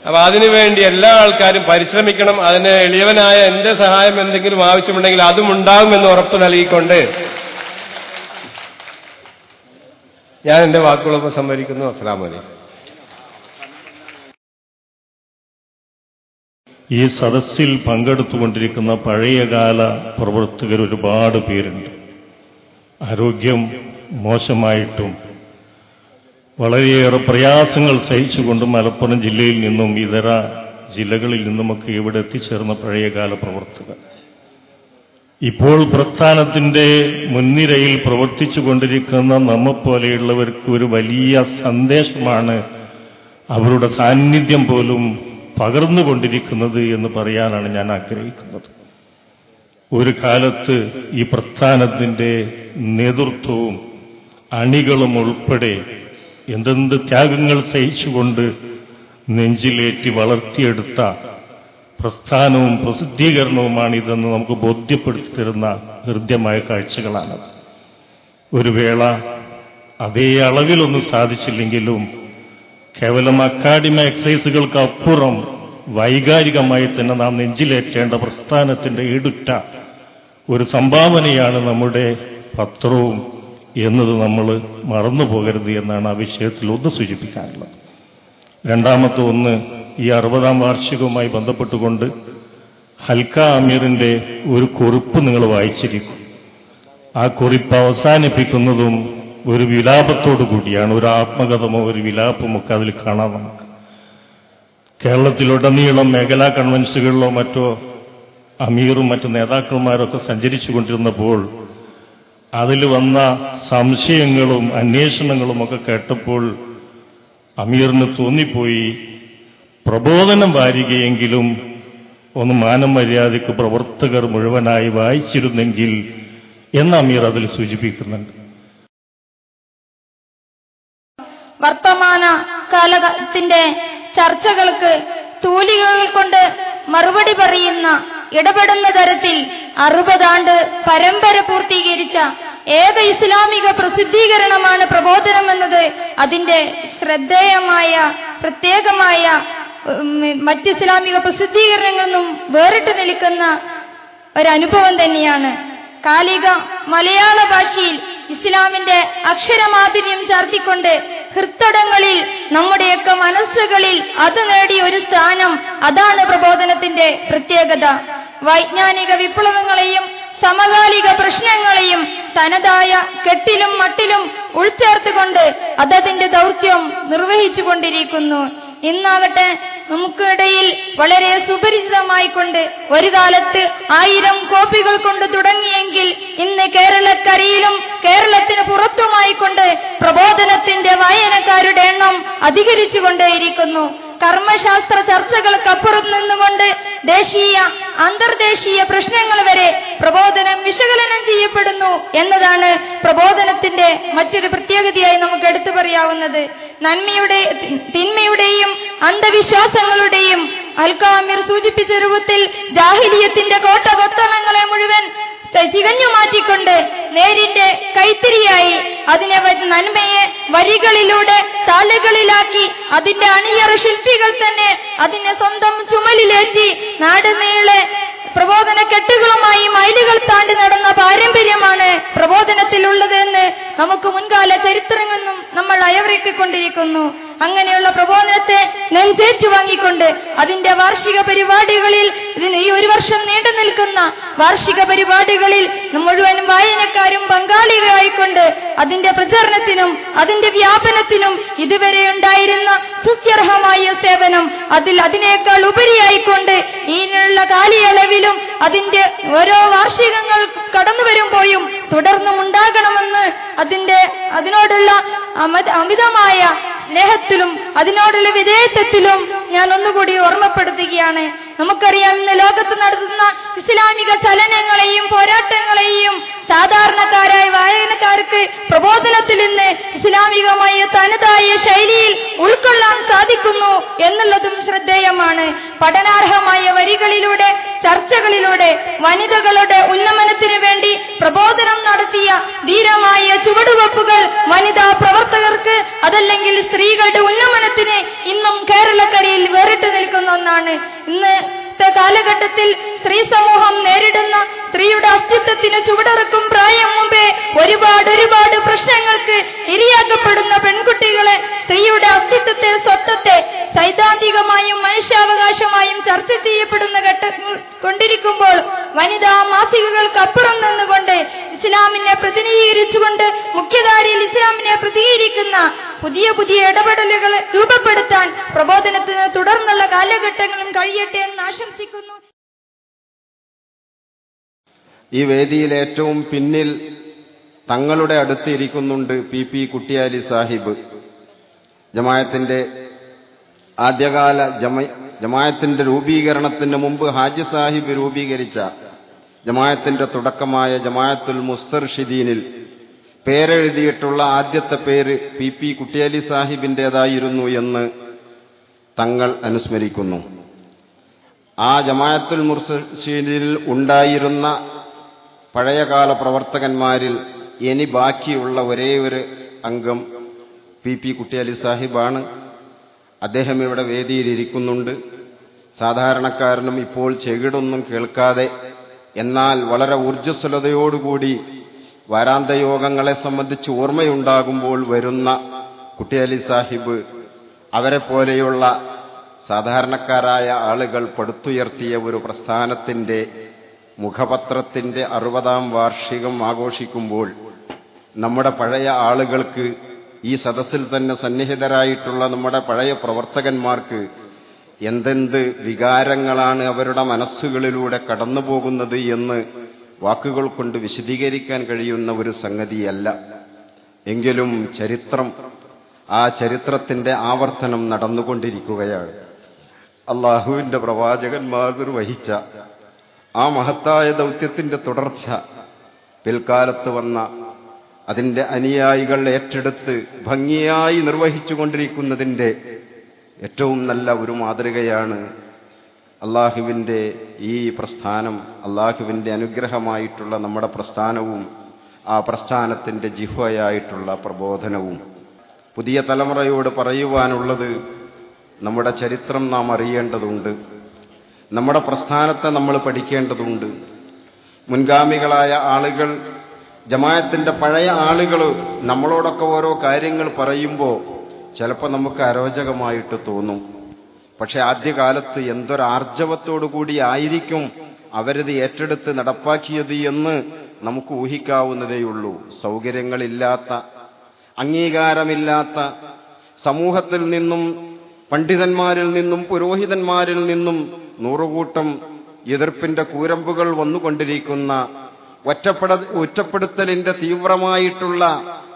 അപ്പൊ അതിനുവേണ്ടി എല്ലാ ആൾക്കാരും പരിശ്രമിക്കണം. അതിന് എളിയവനായ എന്റെ സഹായം എന്തെങ്കിലും ആവശ്യമുണ്ടെങ്കിൽ അതും ഉണ്ടാകുമെന്ന് ഉറപ്പ് നൽകിക്കൊണ്ട് ഞാൻ എന്റെ വാക്കുകളൊക്കെ സംവരിക്കുന്നു. അസ്സലാമു അലൈക്കും. ഈ സദസ്സിൽ പങ്കെടുത്തുകൊണ്ടിരിക്കുന്ന പഴയകാല പ്രവർത്തകർ ഒരുപാട് പേരുണ്ട്. ആരോഗ്യം മോശമായിട്ടും വളരെയേറെ പ്രയാസങ്ങൾ സഹിച്ചുകൊണ്ട് മലപ്പുറം ജില്ലയിൽ നിന്നും ഇതര ജില്ലകളിൽ നിന്നുമൊക്കെ ഇവിടെ എത്തിച്ചേർന്ന പഴയകാല പ്രവർത്തകർ ഇപ്പോൾ പ്രസ്ഥാനത്തിന്റെ മുൻനിരയിൽ പ്രവർത്തിച്ചുകൊണ്ടിരിക്കുന്ന നമ്മെപ്പോലെയുള്ളവർക്ക് ഒരു വലിയ സന്ദേശമാണ് അവരുടെ സാന്നിധ്യം പോലും പകർന്നുകൊണ്ടിരിക്കുന്നത് എന്ന് പറയാനാണ് ഞാൻ ആഗ്രഹിക്കുന്നത്. ഒരു കാലത്ത് ഈ പ്രസ്ഥാനത്തിന്റെ നേതൃത്വവും അണികളും ഉൾപ്പെടെ എന്തെന്ത് ത്യാഗങ്ങൾ സഹിച്ചുകൊണ്ട് നെഞ്ചിലേറ്റി വളർത്തിയെടുത്ത പ്രസ്ഥാനവും പ്രസിദ്ധീകരണവുമാണിതെന്ന് നമുക്ക് ബോധ്യപ്പെടുത്തി തരുന്ന ഹൃദ്യമായ കാഴ്ചകളാണ്. ഒരു വേള അതേ അളവിലൊന്നും സാധിച്ചില്ലെങ്കിലും കേവലം അക്കാഡമിക് എക്സസൈസുകൾക്ക് അപ്പുറം വൈകാരികമായി തന്നെ നാം നെഞ്ചിലേറ്റേണ്ട പ്രസ്ഥാനത്തിന്റെ ഈടുറ്റ ഒരു സംഭാവനയാണ് നമ്മുടെ പത്രവും എന്നത് നമ്മൾ മറന്നുപോകരുത് എന്നാണ് ആ വിഷയത്തിൽ ഒന്ന് സൂചിപ്പിക്കാനുള്ളത്. രണ്ടാമത്തെ ഒന്ന്, ഈ 60ാം വാർഷികവുമായി ബന്ധപ്പെട്ടുകൊണ്ട് ഹൽക്ക അമീറിന്റെ ഒരു കുറിപ്പ് നിങ്ങൾ വായിച്ചിരിക്കും. ആ കുറിപ്പ് അവസാനിപ്പിക്കുന്നതും ഒരു വിലാപത്തോടു കൂടിയാണ്. ഒരു ആത്മകഥമോ ഒരു വിലാപമൊക്കെ അതിൽ കാണാം നമുക്ക്. കേരളത്തിലുടനീളം മേഖലാ കൺവെൻഷനുകളിലോ മറ്റോ അമീറും മറ്റു നേതാക്കന്മാരൊക്കെ സഞ്ചരിച്ചു കൊണ്ടിരുന്നപ്പോൾ അതിൽ വന്ന സംശയങ്ങളും അന്വേഷണങ്ങളും ഒക്കെ കേട്ടപ്പോൾ അമീറിന് തോന്നിപ്പോയി, പ്രബോധനം വാരികയെങ്കിലും ഒന്ന് മാനം മര്യാദയ്ക്ക് പ്രവർത്തകർ മുഴുവനായി വായിച്ചിരുന്നെങ്കിൽ എന്ന് അമീർ അതിൽ സൂചിപ്പിക്കുന്നുണ്ട്. വർത്തമാന കാലത്തിന്റെ ചർച്ചകൾക്ക് തൂലികകൾ കൊണ്ട് മറുപടി പറയുന്ന, ഇടപെടുന്ന തരത്തിൽ 60 ആണ്ട് പരമ്പര പൂർത്തീകരിച്ച ഏക ഇസ്ലാമിക പ്രസിദ്ധീകരണമാണ് പ്രബോധനം എന്നത് അതിന്റെ ശ്രദ്ധേയമായ പ്രത്യേകമായ മറ്റ് ഇസ്ലാമിക പ്രസിദ്ധീകരണങ്ങളിൽ നിന്നും വേറിട്ട് നിൽക്കുന്ന ഒരനുഭവം തന്നെയാണ്. കാലിക മലയാള ഭാഷയിൽ ഇസ്ലാമിന്റെ അക്ഷരമാധുര്യം ചാർത്തിക്കൊണ്ട് ഹൃത്തടങ്ങളിൽ നമ്മുടെയൊക്കെ മനസ്സുകളിൽ അത് നേടിയ ഒരു സ്ഥാനം, അതാണ് പ്രബോധനത്തിന്റെ പ്രത്യേകത. വൈജ്ഞാനിക വിപ്ലവങ്ങളെയും സമകാലിക പ്രശ്നങ്ങളെയും തനതായ കെട്ടിലും മട്ടിലും ഉൾച്ചേർത്തുകൊണ്ട് അതതിന്റെ ദൗത്യം നിർവഹിച്ചുകൊണ്ടിരിക്കുന്നു. ഇന്നാകട്ടെ നമുക്കിടയിൽ വളരെ സുപരിചിതമായിക്കൊണ്ട് ഒരു കാലത്ത് 1000 കോപ്പികൾ കൊണ്ട് തുടങ്ങിയെങ്കിൽ ഇന്ന് കേരളക്കരയിലും കേരളത്തിന് പുറത്തുമായിക്കൊണ്ട് പ്രബോധനത്തിന്റെ വായനക്കാരുടെ എണ്ണം അധികരിച്ചുകൊണ്ടേയിരിക്കുന്നു. കർമ്മശാസ്ത്ര ചർച്ചകൾക്കപ്പുറം നിന്നുകൊണ്ട് ദേശീയ അന്തർദേശീയ പ്രശ്നങ്ങൾ വരെ പ്രബോധനം വിശകലനം ചെയ്യപ്പെടുന്നു എന്നതാണ് പ്രബോധനത്തിന്റെ മറ്റൊരു പ്രത്യേകതയായി നമുക്ക് എടുത്തു പറയാവുന്നത്. തിന്മയുടെയും അന്ധവിശ്വാസങ്ങളുടെയും അൽക്കാമിർ സൂചിപ്പിച്ച രൂപത്തിൽ ജാഹിലിയത്തിന്റെ കോട്ടകൊത്തളങ്ങളെ മുഴുവൻ തികഞ്ഞു മാറ്റിക്കൊണ്ട് നേരിന്റെ കൈത്തിരിയായി അതിനെ നന്മയെ വരികളിലൂടെ താളുകളിലാക്കി അതിന്റെ അണിയറ ശില്പികൾ തന്നെ അതിനെ സ്വന്തം ചുമലിലേറ്റി നാടുനീളെ പ്രബോധന കെട്ടുകളുമായി മൈലുകൾ താണ്ടി നടന്ന പാരമ്പര്യമാണ് പ്രബോധനത്തിലുള്ളതെന്ന് നമുക്ക് മുൻകാല ചരിത്രങ്ങളിൽ നിന്നും നമ്മൾ അയവിറക്കിക്കൊണ്ടിരിക്കുന്നു. അങ്ങനെയുള്ള പ്രബോധനത്തെ നെഞ്ചേറ്റു വാങ്ങിക്കൊണ്ട് അതിന്റെ വാർഷിക പരിപാടികളിൽ ഈ ഒരു വർഷം നീണ്ടു നിൽക്കുന്ന വാർഷിക പരിപാടികളിൽ മുഴുവനും വായനക്കാരും പങ്കാളികളായിക്കൊണ്ട് അതിന്റെ പ്രചരണത്തിനും അതിന്റെ വ്യാപനത്തിനും ഇതുവരെ ഉണ്ടായിരുന്ന സ്തുത്യർഹമായ സേവനം അതിനേക്കാൾ ഉപരിയായിക്കൊണ്ട് ഈനുള്ള കാലയളവിലും അതിന്റെ ഓരോ വാർഷികങ്ങൾ കടന്നു വരുമ്പോഴും തുടർന്നും ഉണ്ടാകണമെന്ന് അതിനോടുള്ള അമിതമായ സ്നേഹത്തിലും അതിനോടുള്ള വിധേയത്വത്തിലും ഞാൻ ഒന്നുകൂടി ഓർമ്മപ്പെടുത്തുകയാണ്. നമുക്കറിയാം, ഇന്ന് ലോകത്ത് നടത്തുന്ന ഇസ്ലാമിക ചലനങ്ങളെയും പോരാട്ടങ്ങളെയും സാധാരണക്കാരായ വായനക്കാർക്ക് പ്രബോധനത്തിൽ നിന്ന് ഇസ്ലാമികമായ തനതായ ശൈലിയിൽ ഉൾക്കൊള്ളാൻ സാധിക്കുന്നു എന്നുള്ളതും ശ്രദ്ധേയമാണ്. പഠനാർഹമായ വരികളിലൂടെ ചർച്ചകളിലൂടെ വനിതകളുടെ ഉന്നമനത്തിനു വേണ്ടി പ്രബോധനം നടത്തിയ ധീരമായ ചുവടുവെപ്പുകൾ വനിതാ പ്രവർത്തകർക്ക് അതല്ലെങ്കിൽ സ്ത്രീകളുടെ ഉന്നമനത്തിന് ഇന്നും കേരളക്കരയിൽ വേറിട്ട് നിൽക്കുന്ന ഒന്നാണ്. ഇന്നത്തെ കാലഘട്ടത്തിൽ സ്ത്രീ സമൂഹം നേരിടുന്ന സ്ത്രീയുടെ അസ്തിത്വത്തിന് ചുവടിറക്കും പ്രായം മുമ്പേ ഒരുപാട് പ്രശ്നങ്ങൾക്ക് ഇരയാക്കപ്പെടുന്ന പെൺകുട്ടികളെ സ്ത്രീയുടെ അസ്തിത്വത്തെ സ്വത്വത്തെ സൈദ്ധാന്തികമായും മനുഷ്യാവകാശമായും ചർച്ച ചെയ്യപ്പെടുന്ന കൊണ്ടിരിക്കുമ്പോൾ വനിതാ മാസികകൾക്കപ്പുറം നിന്നുകൊണ്ട് ഇസ്ലാമിനെ പ്രതിനിധീകരിച്ചുകൊണ്ട് മുഖ്യധാരയിൽ ഇസ്ലാമിനെ പ്രതികരിക്കുന്ന പുതിയ ഇടപെടലുകൾ രൂപപ്പെടുത്താൻ പ്രബോധനത്തിന് തുടർന്നുള്ള കാലഘട്ടങ്ങളും കഴിയട്ടെ എന്ന് ആശംസിക്കുന്നു. ഈ വേദിയിൽ ഏറ്റവും പിന്നിൽ തങ്ങളുടെ അടുത്ത് ഇരിക്കുന്നുണ്ട് പി കുട്ടിയാലി സാഹിബ്. ജമാഅത്തിന്റെ ആദ്യകാല ജമാഅത്തിന്റെ രൂപീകരണത്തിന് മുമ്പ് ഹാജി സാഹിബ് രൂപീകരിച്ച ജമാഅത്തിന്റെ തുടക്കമായ ജമാഅത്തുൽ മുസ്തർഷിദീനിൽ പേരെഴുതിയിട്ടുള്ള ആദ്യത്തെ പേര് പി കുട്ടിയാലി സാഹിബിൻ്റെതായിരുന്നു എന്ന് തങ്ങൾ അനുസ്മരിക്കുന്നു. ആ ജമാഅത്തുൽ മുസ്തർഷിദീനിൽ ഉണ്ടായിരുന്ന പഴയകാല പ്രവർത്തകന്മാരിൽ ഇനി ബാക്കിയുള്ള ഒരേ ഒരു അംഗം പി കുട്ടിയാലി സാഹിബാണ്. അദ്ദേഹം ഇവിടെ വേദിയിലിരിക്കുന്നുണ്ട്. സാധാരണക്കാരനും ഇപ്പോൾ ചെകിടൊന്നും കേൾക്കാതെ എന്നാൽ വളരെ ഊർജ്ജസ്വലതയോടുകൂടി വാരാന്തയോഗങ്ങളെ സംബന്ധിച്ച് ഓർമ്മയുണ്ടാകുമ്പോൾ വരുന്ന കുട്ടിയാലി സാഹിബ്, അവരെ പോലെയുള്ള സാധാരണക്കാരായ ആളുകൾ പടുത്തുയർത്തിയ ഒരു പ്രസ്ഥാനത്തിന്റെ മുഖപത്രത്തിന്റെ 60ാം വാർഷികം ആഘോഷിക്കുമ്പോൾ നമ്മുടെ പഴയ ആളുകൾക്ക്, ഈ സദസ്സിൽ തന്നെ സന്നിഹിതരായിട്ടുള്ള നമ്മുടെ പഴയ പ്രവർത്തകന്മാർക്ക് എന്തെന്ത് വികാരങ്ങളാണ് അവരുടെ മനസ്സുകളിലൂടെ കടന്നുപോകുന്നത് എന്ന് വാക്കുകൾ കൊണ്ട് വിശദീകരിക്കാൻ കഴിയുന്ന ഒരു സംഗതിയല്ല. എങ്കിലും ആ ചരിത്രത്തിന്റെ ആവർത്തനം നടന്നുകൊണ്ടിരിക്കുകയാണ്. അള്ളാഹുവിന്റെ പ്രവാചകന്മാർ നിർവഹിച്ച ആ മഹത്തായ ദൗത്യത്തിന്റെ തുടർച്ച പിൽക്കാലത്ത് വന്ന അതിന്റെ അനുയായികൾ ഏറ്റെടുത്ത് ഭംഗിയായി നിർവഹിച്ചുകൊണ്ടിരിക്കുന്നതിന്റെ ഏറ്റവും നല്ല ഒരു മാതൃകയാണ് അള്ളാഹുവിന്റെ ഈ പ്രസ്ഥാനം, അള്ളാഹുവിന്റെ അനുഗ്രഹമായിട്ടുള്ള നമ്മുടെ പ്രസ്ഥാനവും ആ പ്രസ്ഥാനത്തിന്റെ ജിഹ്വയായിട്ടുള്ള പ്രബോധനവും. പുതിയ തലമുറയോട് പറയുവാനുള്ളത്, നമ്മുടെ ചരിത്രം നാം അറിയേണ്ടതുണ്ട്, നമ്മുടെ പ്രസ്ഥാനത്തെ നമ്മൾ പഠിക്കേണ്ടതുണ്ട്. മുൻഗാമികളായ ആളുകൾ ജമാഅത്തിന്റെ പഴയ ആളുകൾ നമ്മളോടൊക്കെ ഓരോ കാര്യങ്ങൾ പറയുമ്പോൾ ചിലപ്പോൾ നമുക്ക് അരോചകമായിട്ട് തോന്നും. പക്ഷെ ആദ്യകാലത്ത് എന്തൊരാർജവത്തോടു കൂടി ആയിരിക്കും അവരത് ഏറ്റെടുത്ത് നടപ്പാക്കിയത് എന്ന് നമുക്ക് ഊഹിക്കാവുന്നതേയുള്ളൂ. സൗകര്യങ്ങളില്ലാത്ത, അംഗീകാരമില്ലാത്ത, സമൂഹത്തിൽ നിന്നും പണ്ഡിതന്മാരിൽ നിന്നും പുരോഹിതന്മാരിൽ നിന്നും നൂറുകൂട്ടം എതിർപ്പിന്റെ കൂരമ്പുകൾ വന്നുകൊണ്ടിരിക്കുന്ന, ഒറ്റപ്പെടുത്തലിന്റെ തീവ്രമായിട്ടുള്ള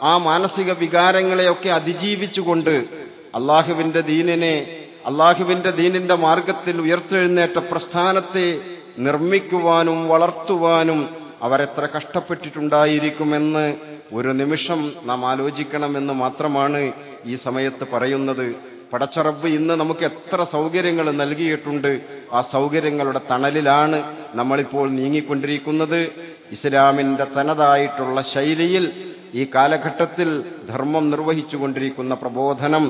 ആ മാനസിക വികാരങ്ങളെയൊക്കെ അതിജീവിച്ചുകൊണ്ട് അള്ളാഹുവിന്റെ ദീനിന്റെ മാർഗത്തിൽ ഉയർത്തെഴുന്നേറ്റ പ്രസ്ഥാനത്തെ നിർമ്മിക്കുവാനും വളർത്തുവാനും അവരെത്ര കഷ്ടപ്പെട്ടിട്ടുണ്ടായിരിക്കുമെന്ന് ഒരു നിമിഷം നാം ആലോചിക്കണമെന്ന് മാത്രമാണ് ഈ സമയത്ത് പറയുന്നത്. പടച്ചറബ്ബ് ഇന്ന് നമുക്ക് എത്ര സൗകര്യങ്ങൾ നൽകിയിട്ടുണ്ട്. ആ സൗകര്യങ്ങളുടെ തണലിലാണ് നമ്മളിപ്പോൾ നീങ്ങിക്കൊണ്ടിരിക്കുന്നത്. ഇസ്ലാമിന്റെ തനതായിട്ടുള്ള ശൈലിയിൽ ഈ കാലഘട്ടത്തിൽ ധർമ്മം നിർവഹിച്ചുകൊണ്ടിരിക്കുന്ന പ്രബോധനം,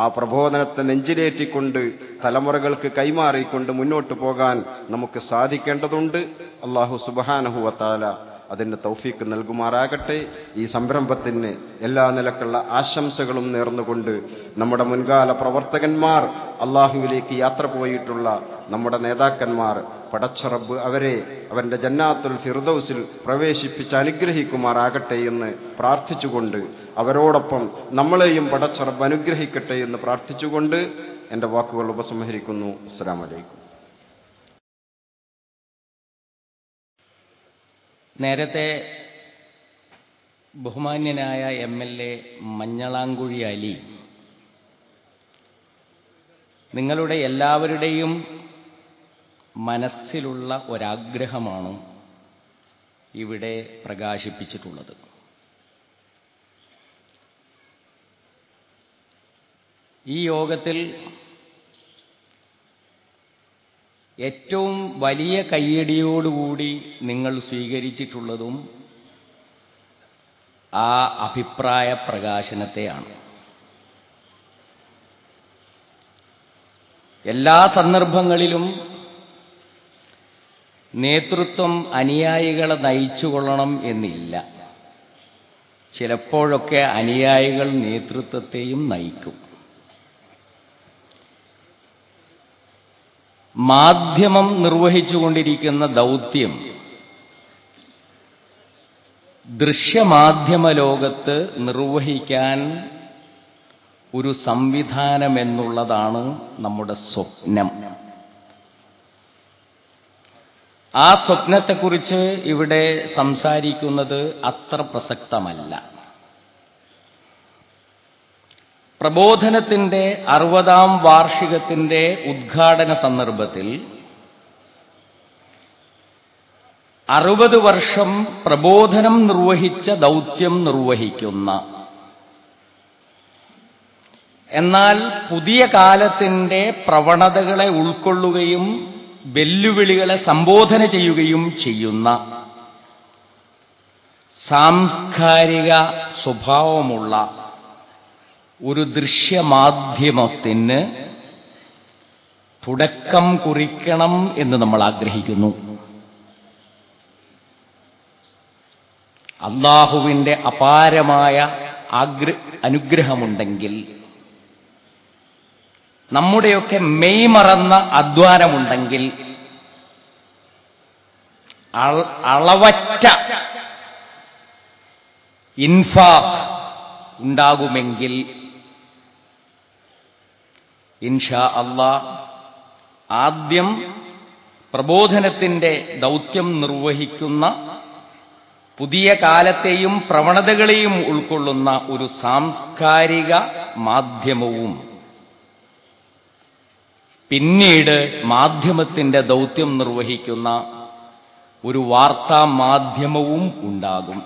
ആ പ്രബോധനത്തെ നെഞ്ചിലേറ്റിക്കൊണ്ട് തലമുറകൾക്ക് കൈമാറിക്കൊണ്ട് മുന്നോട്ട് പോകാൻ നമുക്ക് സാധിക്കേണ്ടതുണ്ട്. അല്ലാഹു സുബ്ഹാനഹു വ തആല അതിന് തൗഫീക്ക് നൽകുമാറാകട്ടെ. ഈ സംരംഭത്തിന് എല്ലാ നിലക്കുള്ള ആശംസകളും നേർന്നുകൊണ്ട് നമ്മുടെ മുൻകാല പ്രവർത്തകന്മാർ, അള്ളാഹുവിലേക്ക് യാത്ര പോയിട്ടുള്ള നമ്മുടെ നേതാക്കന്മാർ, പടച്ചറബ്ബ് അവരെ അവന്റെ ജന്നാത്തുൽ ഫിർദൗസിൽ പ്രവേശിപ്പിച്ച് അനുഗ്രഹിക്കുമാറാകട്ടെ എന്ന് പ്രാർത്ഥിച്ചുകൊണ്ട്, അവരോടൊപ്പം നമ്മളെയും പടച്ചറബ്ബ് അനുഗ്രഹിക്കട്ടെ എന്ന് പ്രാർത്ഥിച്ചുകൊണ്ട് എന്റെ വാക്കുകൾ ഉപസംഹരിക്കുന്നു. അസ്സലാമു അലൈക്കും. നേരത്തെ ബഹുമാന്യനായ MLA മഞ്ഞളാംകുഴി അലി നിങ്ങളുടെ എല്ലാവരുടെയും മനസ്സിലുള്ള ഒരാഗ്രഹമാണ് ഇവിടെ പ്രകാശിപ്പിച്ചിട്ടുള്ളത്. ഈ യോഗത്തിൽ ഏറ്റവും വലിയ കയ്യടിയോടുകൂടി നിങ്ങൾ സ്വീകരിച്ചിട്ടുള്ളതും ആ അഭിപ്രായ പ്രകാശനത്തെയാണ്. എല്ലാ സന്ദർഭങ്ങളിലും നേതൃത്വം അനുയായികളെ നയിച്ചുകൊള്ളണം എന്നില്ല. ചിലപ്പോഴൊക്കെ അനുയായികൾ നേതൃത്വത്തെയും നയിക്കും. മാധ്യമം നിർവഹിച്ചുകൊണ്ടിരിക്കുന്ന ദൗത്യം ദൃശ്യമാധ്യമ ലോകത്ത് നിർവഹിക്കാൻ ഒരു സംവിധാനമെന്നുള്ളതാണ് നമ്മുടെ സ്വപ്നം. ആ സ്വപ്നത്തെക്കുറിച്ച് ഇവിടെ സംസാരിക്കുന്നത് അത്ര പ്രസക്തമല്ല. പ്രബോധനത്തിന്റെ 60ാം വാർഷികത്തിന്റെ ഉദ്ഘാടന സന്ദർഭത്തിൽ 60 വർഷം പ്രബോധനം നിർവഹിച്ച ദൗത്യം നിർവഹിക്കുന്ന, എന്നാൽ പുതിയ കാലത്തിന്റെ പ്രവണതകളെ ഉൾക്കൊള്ളുകയും വെല്ലുവിളികളെ സംബോധന ചെയ്യുകയും ചെയ്യുന്ന സാംസ്കാരിക സ്വഭാവമുള്ള ഒരു ദൃശ്യമാധ്യമത്തിന് തുടക്കം കുറിക്കണം എന്ന് നമ്മൾ ആഗ്രഹിക്കുന്നു. അല്ലാഹുവിന്റെ അപാരമായ അനുഗ്രഹമുണ്ടെങ്കിൽ, നമ്മുടെയൊക്കെ മെയ്മറന്ന അധ്വാനമുണ്ടെങ്കിൽ, അളവറ്റ ഇൻഫാഖ് ഉണ്ടാകുമെങ്കിൽ ഇൻഷാ അല്ലാഹ് ആദ്യം പ്രബോധനത്തിന്റെ ദൗത്യം നിർവഹിക്കുന്ന പുതിയ കാലത്തെയും പ്രവണതകളെയും ഉൾക്കൊള്ളുന്ന ഒരു സാംസ്കാരിക മാധ്യമവും പിന്നീട് മാധ്യമത്തിന്റെ ദൗത്യം നിർവഹിക്കുന്ന ഒരു വാർത്താ മാധ്യമവും ഉണ്ടാകും.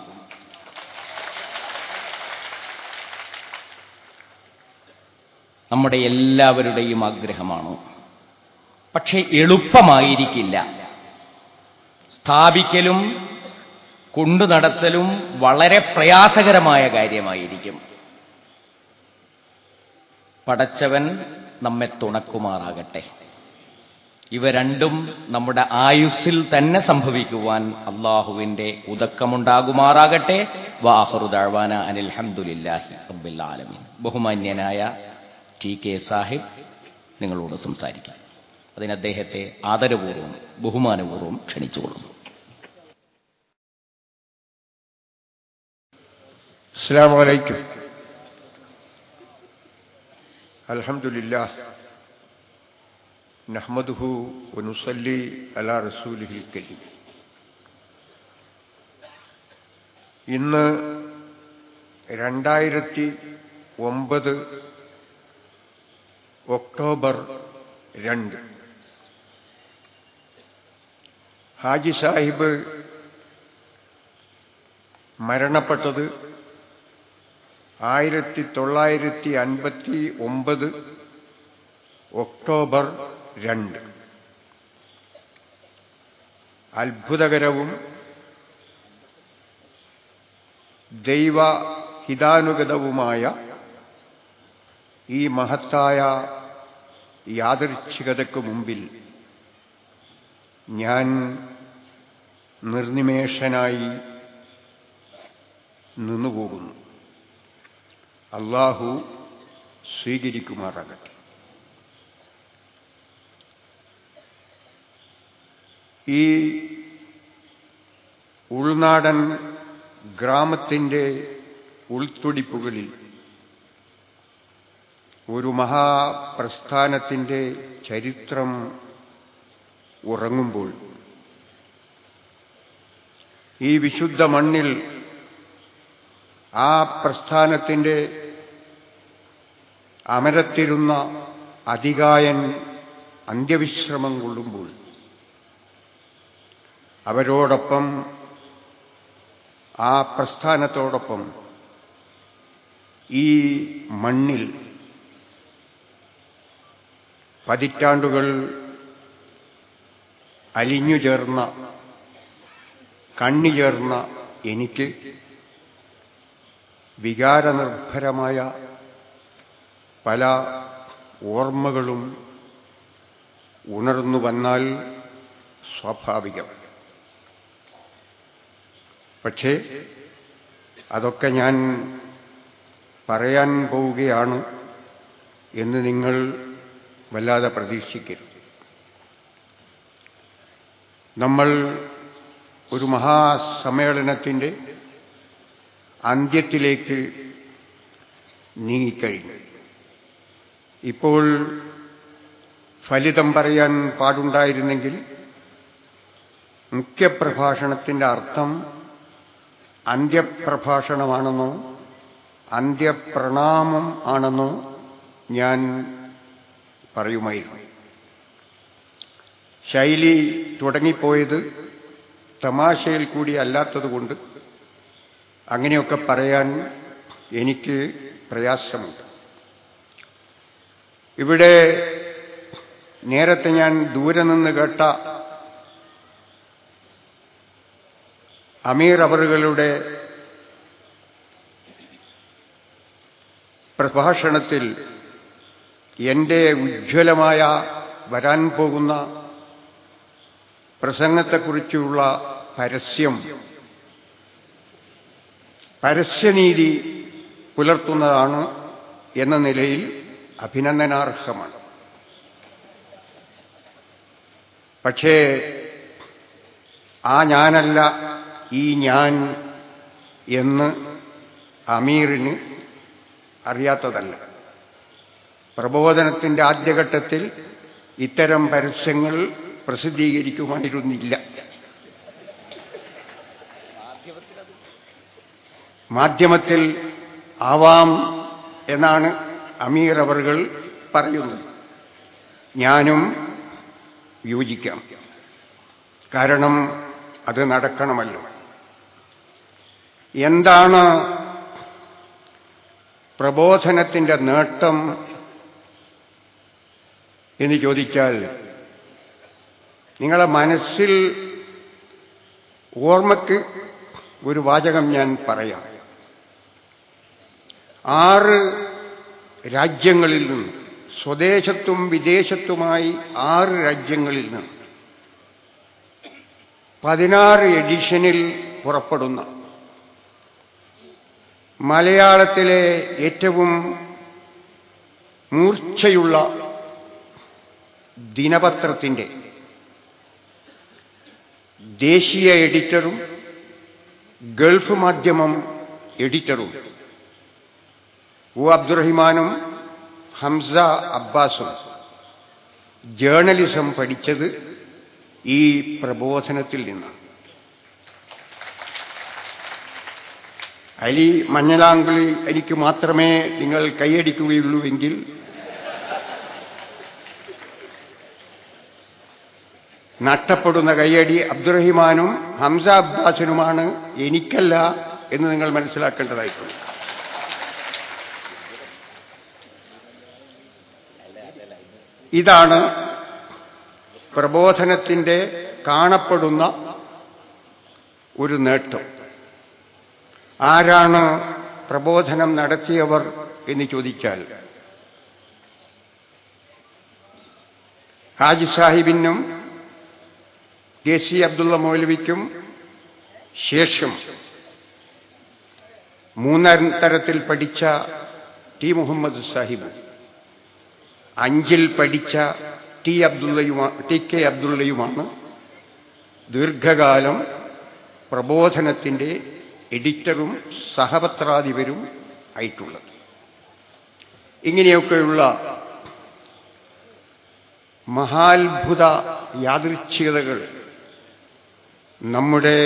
നമ്മുടെ എല്ലാവരുടെയും ആഗ്രഹമാണ്. പക്ഷേ എളുപ്പമായിരിക്കില്ല. സ്ഥാപിക്കലും കൊണ്ടുനടത്തലും വളരെ പ്രയാസകരമായ കാര്യമായിരിക്കും. പടച്ചവൻ നമ്മെ തുണക്കുമാറാകട്ടെ. ഇവ രണ്ടും നമ്മുടെ ആയുസ്സിൽ തന്നെ സംഭവിക്കുവാൻ അള്ളാഹുവിന്റെ ഉദക്കമുണ്ടാകുമാറാകട്ടെ. വആഖിറു ദഅ്വാന അനിൽ ഹംദുലില്ലാഹി റബ്ബിൽ ആലമീൻ. ബഹുമാന്യനായ ടി.കെ. സാഹിബ് നിങ്ങളോട് സംസാരിക്കാം. അതിന് അദ്ദേഹത്തെ ആദരപൂർവ്വം ബഹുമാനപൂർവ്വം ക്ഷണിച്ചുകൊള്ളുന്നു. അസ്സലാമു അലൈക്കും. അൽഹംദുലില്ലാഹ് നഹ്മദുഹു വനുസല്ലി അലാ റസൂലിഹിൽ കരീം. ഇന്ന് 2009 ഒക്ടോബർ 2. ഹാജി സാഹിബ് മരണപ്പെട്ടത് 1959 ഒക്ടോബർ 2. അത്ഭുതകരവും ദൈവഹിതാനുഗതവുമായ ഈ മഹത്തായ യാദൃച്ഛികതയ്ക്ക് മുമ്പിൽ ഞാൻ നിർനിമേഷനായി നിന്നുപോകുന്നു. അല്ലാഹു സ്വീകരിക്കുമാറാകട്ടെ. ഈ ഉൾനാടൻ ഗ്രാമത്തിൻ്റെ ഉൾത്തുടിപ്പുകളിൽ ഒരു മഹാപ്രസ്ഥാനത്തിൻ്റെ ചരിത്രം ഉറങ്ങുമ്പോൾ ഈ വിശുദ്ധ മണ്ണിൽ ആ പ്രസ്ഥാനത്തിൻ്റെ അമരത്തിരുന്ന അതികായൻ അന്ത്യവിശ്രമം കൊള്ളുമ്പോൾ അവരോടൊപ്പം ആ പ്രസ്ഥാനത്തോടൊപ്പം ഈ മണ്ണിൽ പതിറ്റാണ്ടുകൾ അലിഞ്ഞുചേർന്ന കണ്ണിചേർന്ന എനിക്ക് വികാരനിർഭരമായ പല ഓർമ്മകളും ഉണർന്നു വന്നാൽ സ്വാഭാവികം. പക്ഷേ അതൊക്കെ ഞാൻ പറയാൻ പോവുകയാണ് എന്ന് നിങ്ങൾ വല്ലാതെ പ്രതീക്ഷിക്കരുത്. നമ്മൾ ഒരു മഹാസമ്മേളനത്തിൻ്റെ അന്ത്യത്തിലേക്ക് നീങ്ങിക്കഴിഞ്ഞു. ഇപ്പോൾ ഫലിതം പറയാൻ പാടുണ്ടായിരുന്നെങ്കിൽ മുഖ്യപ്രഭാഷണത്തിൻ്റെ അർത്ഥം അന്ത്യപ്രഭാഷണമാണെന്നോ അന്ത്യപ്രണാമം ആണെന്നോ ഞാൻ പറയുമായിരുന്നു. ശൈലി തുടങ്ങിപ്പോയത് തമാശയിൽ കൂടി അല്ലാത്തതുകൊണ്ട് അങ്ങനെയൊക്കെ പറയാൻ എനിക്ക് പ്രയാസമുണ്ട്. ഇവിടെ നേരത്തെ ഞാൻ ദൂരെ നിന്ന് കേട്ട അമീർ അവറുകളുടെ പ്രഭാഷണത്തിൽ എൻ്റെ ഉജ്ജ്വലമായ വരാൻ പോകുന്ന പ്രസംഗത്തെക്കുറിച്ചുള്ള പരസ്യനീതി പുലർത്തുന്നതാണ് എന്ന നിലയിൽ അഭിനന്ദനാർഹമാണ്. പക്ഷേ ആ ഞാനല്ല ഈ ഞാൻ എന്ന് അമീറിന് അറിയാത്തതല്ല. പ്രബോധനത്തിൻ്റെ ആദ്യഘട്ടത്തിൽ ഇത്തരം പരസ്യങ്ങൾ പ്രസിദ്ധീകരിക്കുമായിരുന്നില്ല. മാധ്യമത്തിൽ ആവാം എന്നാണ് അമീർ അവറുകൾ പറയുന്നത്. ഞാനും യോജിക്കാം. കാരണം അത് നടക്കണമല്ലോ. എന്താണ് പ്രബോധനത്തിൻ്റെ നേട്ടം എന്ന് ചോദിച്ചാൽ, നിങ്ങളെ മനസ്സിൽ ഓർമ്മയ്ക്ക് ഒരു വാചകം ഞാൻ പറയാം. 6 രാജ്യങ്ങളിൽ നിന്ന് സ്വദേശത്തും വിദേശത്തുമായി 6 രാജ്യങ്ങളിൽ നിന്ന് 16 എഡിഷനിൽ പുറപ്പെടുന്ന മലയാളത്തിലെ ഏറ്റവും മൂർച്ചയുള്ള ദിനപത്രത്തിന്റെ ദേശീയ എഡിറ്ററും ഗൾഫ് മാധ്യമം എഡിറ്ററും അബ്ദുറഹിമാനും ഹംസ അബ്ബാസും ജേർണലിസം പഠിച്ചത് ഈ പ്രബോധനത്തിൽ നിന്നാണ്. അലി മഞ്ഞളാങ്കുളി എനിക്ക് മാത്രമേ നിങ്ങൾ കൈയടിക്കുകയുള്ളൂ എങ്കിൽ നഷ്ടപ്പെടുന്ന കൈയടി അബ്ദുറഹിമാനും ഹംസ അബ്ബാസിനുമാണ്, എനിക്കല്ല എന്ന് നിങ്ങൾ മനസ്സിലാക്കേണ്ടതായിട്ടുണ്ട്. ഇതാണ് പ്രബോധനത്തിന്റെ കാണപ്പെടുന്ന ഒരു നേട്ടം. ആരാണ് പ്രബോധനം നടത്തിയവർ എന്ന് ചോദിച്ചാൽ ഹാജി സാഹിബിനും KC അബ്ദുള്ള മൗലവിക്കും ശേഷം 3-ാം തരത്തിൽ പഠിച്ച T മുഹമ്മദ് സാഹിബും 5-ൽ പഠിച്ച TK അബ്ദുള്ളയുമാണ് ദീർഘകാലം പ്രബോധനത്തിന്റെ എഡിറ്ററും സഹപത്രാധിപരും ആയിട്ടുള്ളത്. ഇങ്ങനെയൊക്കെയുള്ള മഹാത്ഭുത യാദൃച്ഛികതകൾ നമ്മുടെ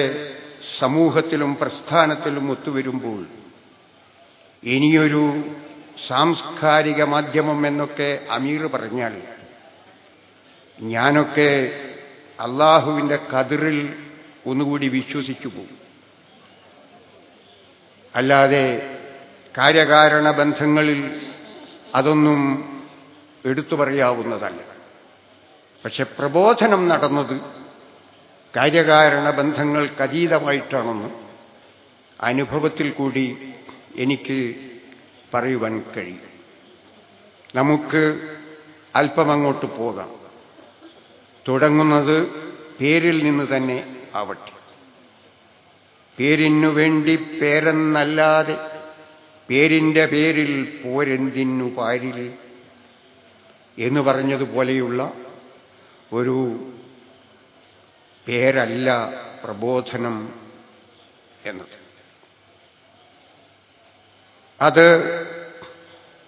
സമൂഹത്തിലും പ്രസ്ഥാനത്തിലും ഒത്തുവരുമ്പോൾ ഇനിയൊരു സാംസ്കാരിക മാധ്യമം എന്നൊക്കെ അമീർ പറഞ്ഞാൽ ഞാനൊക്കെ അള്ളാഹുവിന്റെ ഖദറിൽ ഒന്നുകൂടി വിശ്വസിച്ചു പോകും. അല്ലാതെ കാര്യകാരണ ബന്ധങ്ങളിൽ അതൊന്നും എടുത്തു പറയാവുന്നതല്ല. പക്ഷെ പ്രബോധനം നടന്നത് കാര്യകാരണ ബന്ധങ്ങൾക്കതീതമായിട്ടാണെന്ന് അനുഭവത്തിൽ കൂടി എനിക്ക് പറയുവാൻ കഴിയും. നമുക്ക് അല്പമങ്ങോട്ട് പോകാം. തുടങ്ങുന്നത് പേരിൽ നിന്ന് തന്നെ ആവട്ടെ. പേരിനു വേണ്ടി പേരെന്നല്ലാതെ പേരിന്റെ പേരിൽ പോരെന്തിനു പാരിൽ എന്ന് പറഞ്ഞതുപോലെയുള്ള ഒരു പേരല്ല പ്രബോധനം എന്നത്. അത്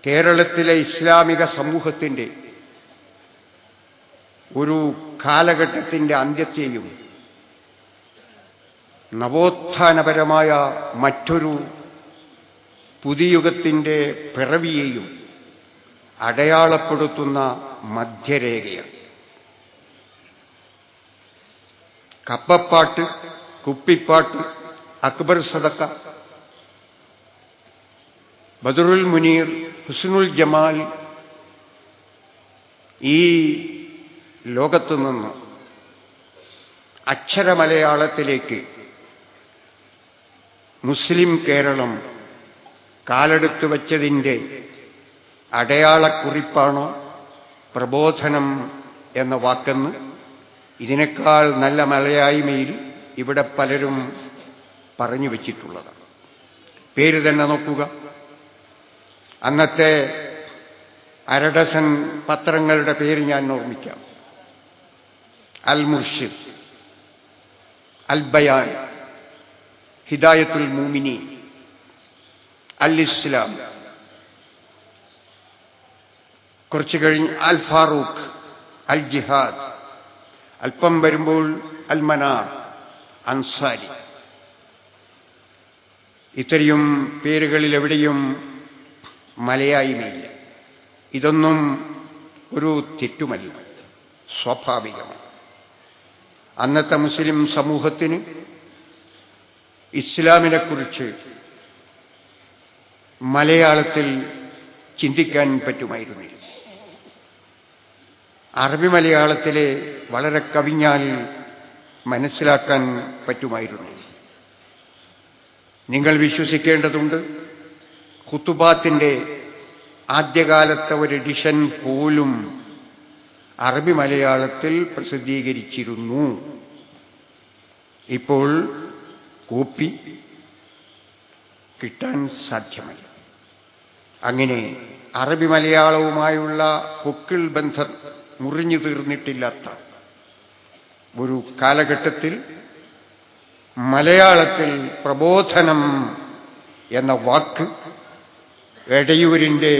കേരളത്തിലെ ഇസ്ലാമിക സമൂഹത്തിന്റെ ഒരു കാലഘട്ടത്തിന്റെ അന്ത്യത്തെയും നവോത്ഥാനപരമായ മറ്റൊരു പുതുയുഗത്തിന്റെ പിറവിയെയും അടയാളപ്പെടുത്തുന്ന മധ്യരേഖയാണ്. കപ്പപ്പാട്ട്, കുപ്പിപ്പാട്ട്, അക്ബർ സദക്ക, ബദറുൽ മുനീർ, ഹുസ്നുൽ ജമാൽ ഈ ലോകത്തു നിന്ന് അക്ഷരമലയാളത്തിലേക്ക് മുസ്ലിം കേരളം കാലെടുത്തു വച്ചതിൻ്റെ അടയാളക്കുറിപ്പാണ് പ്രബോധനം എന്ന വാക്കെന്ന് ഇതിനേക്കാൾ നല്ല മലയായ്മയിൽ ഇവിടെ പലരും പറഞ്ഞു വച്ചിട്ടുള്ളതാണ്. പേര് തന്നെ നോക്കുക. അന്നത്തെ 1/2 ഡസൻ പത്രങ്ങളുടെ പേര് ഞാൻ ഓർമ്മിക്കാം. അൽ മുർഷിദ്, അൽ ബയാൻ, ഹിദായത്തുൽ മൂമിനീൻ, അൽ ഇസ്ലാം, കുറച്ചു കഴിഞ്ഞ് അൽ ഫാറൂഖ്, അൽ ജിഹാദ്, അല്പം വരുമ്പോൾ അൽ മനാർ, അൻസാരി. ഇത്രയും പേരുകളിൽ എവിടെയും മലയായിമില്ല. ഇതൊന്നും ഒരു തെറ്റുമല്ല, സ്വാഭാവികമാണ്. അന്നത്തെ മുസ്ലിം സമൂഹത്തിന് ഇസ്ലാമിനെക്കുറിച്ച് മലയാളത്തിൽ ചിന്തിക്കാൻ പറ്റുമായിരുന്നില്ല. അറബി മലയാളത്തിലെ വളരെ കവിഞ്ഞാൽ മനസ്സിലാക്കാൻ പറ്റുമായിരുന്നു. നിങ്ങൾ വിശ്വസിക്കേണ്ടതുണ്ട്, ഖുതുബാത്തിന്റെ ആദ്യകാലത്തെ ഒരു എഡിഷൻ പോലും അറബി മലയാളത്തിൽ പ്രസിദ്ധീകരിച്ചിരുന്നു. ഇപ്പോൾ കോപ്പി കിട്ടാൻ സാധ്യമല്ല. അങ്ങനെ അറബി മലയാളവുമായുള്ള പൊക്കിൾ ബന്ധം മുറിഞ്ഞു തീർന്നിട്ടില്ലാത്ത ഒരു കാലഘട്ടത്തിൽ മലയാളത്തിൽ പ്രബോധനം എന്ന വാക്ക് എടയൂരിന്റെ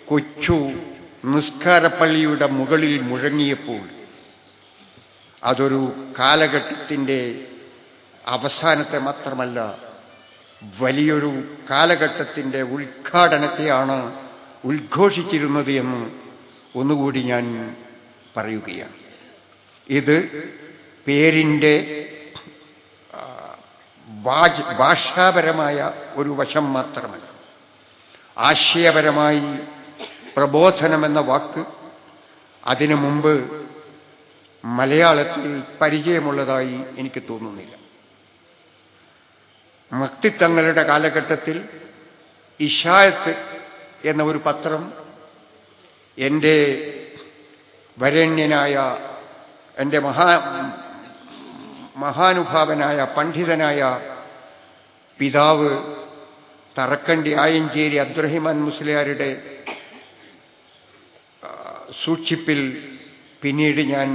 കൊച്ചു നിസ്കാരപ്പള്ളിയുടെ മുകളിൽ മുഴങ്ങിയപ്പോൾ അതൊരു കാലഘട്ടത്തിന്റെ അവസാനത്തെ മാത്രമല്ല, വലിയൊരു കാലഘട്ടത്തിന്റെ ഉദ്ഘാടനത്തെയാണ് ഉദ്ഘോഷിച്ചിരുന്നത് എന്ന് ഒന്നുകൂടി ഞാൻ പറയുകയാണ്. ഇത് പേരിന്റെ ഭാഷാപരമായ ഒരു വശം മാത്രമല്ല, ആശയപരമായി പ്രബോധനമെന്ന വാക്ക് അതിനു മുമ്പ് മലയാളത്തിൽ പരിചയമുള്ളതായി എനിക്ക് തോന്നുന്നില്ല. മക്തിത്തങ്ങളുടെ കാലഘട്ടത്തിൽ ഇശായത്ത് എന്ന ഒരു പത്രം എൻ്റെ വരേണ്യനായ എൻ്റെ മഹാനുഭാവനായ പണ്ഡിതനായ പിതാവ് തറക്കണ്ടി ആയഞ്ചേരി അബ്ദുറഹിമാൻ മുസ്ലിയാരുടെ സൂക്ഷിപ്പിൽ പിന്നീട് ഞാൻ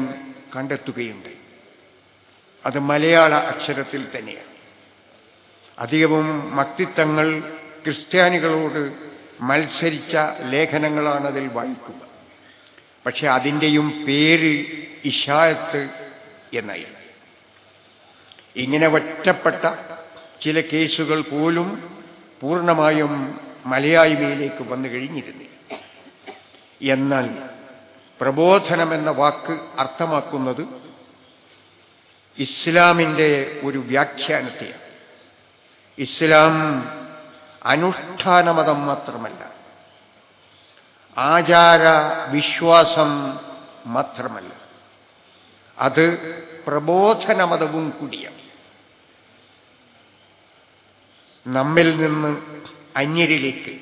കണ്ടെത്തുകയുണ്ട്. അത് മലയാള അക്ഷരത്തിൽ തന്നെയാണ്. അധികവും മക്തിത്തങ്ങൾ ക്രിസ്ത്യാനികളോട് മത്സരിച്ച ലേഖനങ്ങളാണ് അതിൽ വായിക്കുക. പക്ഷെ അതിൻ്റെയും പേര് ഇശായത്ത് എന്നായിരുന്നു. ഇങ്ങനെ ഒറ്റപ്പെട്ട ചില കേസുകൾ പോലും പൂർണ്ണമായും മലയായ്മയിലേക്ക് വന്നു കഴിഞ്ഞിരുന്നില്ല. എന്നാൽ പ്രബോധനമെന്ന വാക്ക് അർത്ഥമാക്കുന്നത് ഇസ്ലാമിൻ്റെ ഒരു വ്യാഖ്യാനത്തെയാണ്. ഇസ്ലാം അനുഷ്ഠാനമതം മാത്രമല്ല, ആചാര വിശ്വാസം മാത്രമല്ല, അത് പ്രബോധനമതവും കൂടിയാണ്. നമ്മിൽ നിന്ന് അന്യരിലേക്ക്,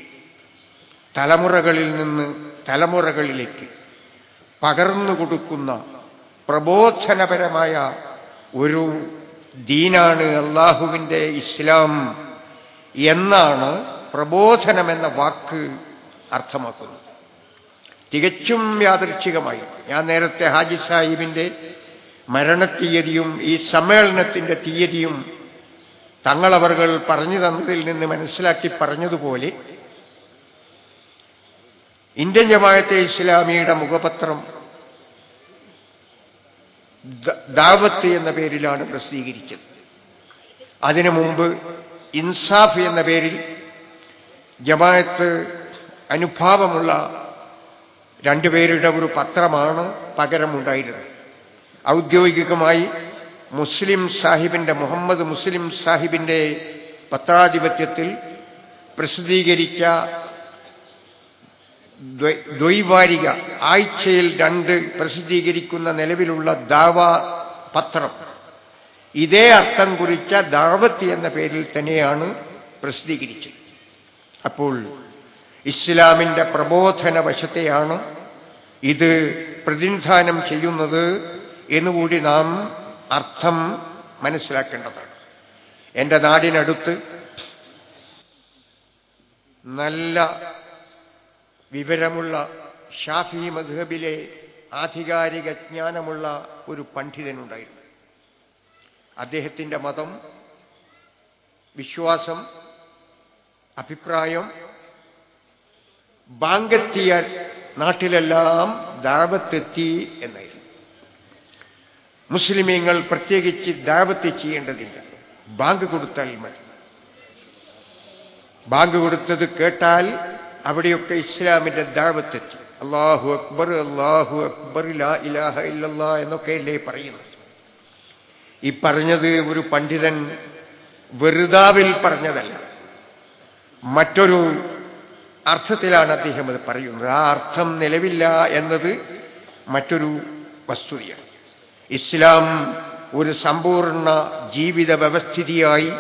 തലമുറകളിൽ നിന്ന് തലമുറകളിലേക്ക് പകർന്നു കൊടുക്കുന്ന പ്രബോധനപരമായ ഒരു ദീനാണ് അള്ളാഹുവിൻ്റെ ഇസ്ലാം എന്നാണ് പ്രബോധനമെന്ന വാക്ക് അർത്ഥമാക്കുന്നത്. തികച്ചും യാദൃച്ഛികമായി ഞാൻ നേരത്തെ ഹാജി സാഹിബിന്റെ മരണത്തീയതിയും ഈ സമ്മേളനത്തിന്റെ തീയതിയും തങ്ങളവர்கள் പറഞ്ഞു തന്നതിൽ നിന്ന് മനസ്സിലാക്കി പറഞ്ഞതുപോലെ ഇന്ത്യൻ ജമാഅത്തെ ഇസ്ലാമിയുടെ മുഖപത്രം ദാവത്ത് എന്ന പേരിലാണ് പ്രസിദ്ധീകരിച്ചത്. അതിനു മുമ്പ് ഇൻസാഫ് എന്ന പേരിൽ ജമാഅത്ത് അനുഭാവമുള്ള രണ്ടുപേരുടെ ഒരു പത്രമാണ് പകരമുണ്ടായിരുന്നത്. ഔദ്യോഗികമായി മുസ്ലിം സാഹിബിന്റെ മുഹമ്മദ് മുസ്ലിം സാഹിബിന്റെ പത്രാധിപത്യത്തിൽ പ്രസിദ്ധീകരിച്ച ദ്വൈവാരിക ആഴ്ചയിൽ 2 പ്രസിദ്ധീകരിക്കുന്ന നിലവിലുള്ള ദാവ പത്രം ഇതേ അർത്ഥം കുറിച്ച ദാവത്ത് എന്ന പേരിൽ തന്നെയാണ് പ്രസിദ്ധീകരിച്ചത്. അപ്പോൾ ഇസ്ലാമിന്റെ പ്രബോധന വശത്തെയാണ് ഇത് പ്രതിനിധാനം ചെയ്യുന്നത് എന്നുകൂടി നാം അർത്ഥം മനസ്സിലാക്കേണ്ടതാണ്. എൻ്റെ നാടിനടുത്ത് നല്ല വിവരമുള്ള ഷാഫി മദ്ഹബിലെ ആധികാരിക ജ്ഞാനമുള്ള ഒരു പണ്ഡിതനുണ്ടായിരുന്നു. അദ്ദേഹത്തിന്റെ മതം, വിശ്വാസം, അഭിപ്രായം ബാങ്കെത്തിയ നാട്ടിലെല്ലാം ദാവത്തെത്തി എന്നായിരുന്നു. മുസ്ലിമീങ്ങൾ പ്രത്യേകിച്ച് ദാവത്ത് ചെയ്യേണ്ടതില്ല, ബാങ്ക് കൊടുത്താൽ മതി. ബാങ്ക് കൊടുത്തത് കേട്ടാൽ അവിടെയൊക്കെ ഇസ്ലാമിന്റെ ദാവത്തെത്തി. അല്ലാഹു അക്ബർ, അല്ലാഹു അക്ബർ, ലാ ഇലാഹ ഇല്ലല്ലാഹ് എന്നൊക്കെയല്ലേ പറയുന്നത്. ഈ പറഞ്ഞത് ഒരു പണ്ഡിതൻ വെറുതാവിൽ പറഞ്ഞതല്ല, മറ്റൊരു അർത്ഥത്തിലാണ് അദ്ദേഹം അത് പറയുന്നത്. ആ അർത്ഥം നിലവില്ല എന്നത് മറ്റൊരു വസ്തുതയാണ്. ഇസ്ലാം ഒരു സമ്പൂർണ്ണ ജീവിത വ്യവസ്ഥിതിയായി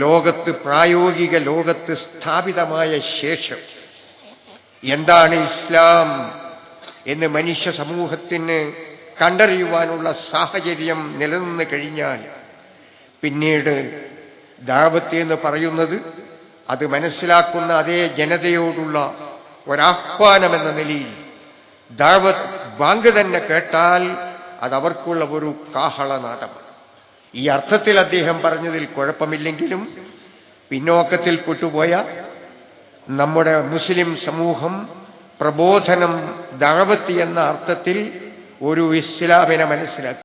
ലോകത്ത്, പ്രായോഗിക ലോകത്ത് സ്ഥാപിതമായ ശേഷം എന്താണ് ഇസ്ലാം എന്ന് മനുഷ്യ സമൂഹത്തിന് കണ്ടറിയുവാനുള്ള സാഹചര്യം നിലനിന്ന് കഴിഞ്ഞാൽ പിന്നീട് ദഅവത്ത് എന്ന് പറയുന്നത് അത് മനസ്സിലാക്കുന്ന അതേ ജനതയോടുള്ള ഒരാഹ്വാനമെന്ന നിലയിൽ ദഅവത്ത് ബാങ്ക് തന്നെ കേട്ടാൽ അതവർക്കുള്ള ഒരു കാഹളനാദമാണ്. ഈ അർത്ഥത്തിൽ അദ്ദേഹം പറഞ്ഞതിൽ കുഴപ്പമില്ലെങ്കിലും പിന്നോക്കത്തിൽ പെട്ടുപോയ നമ്മുടെ മുസ്ലിം സമൂഹം പ്രബോധനം ദഅവത്ത് എന്ന അർത്ഥത്തിൽ ഒരു ഇസ്ലാമിനെ മനസ്സിലാക്കി.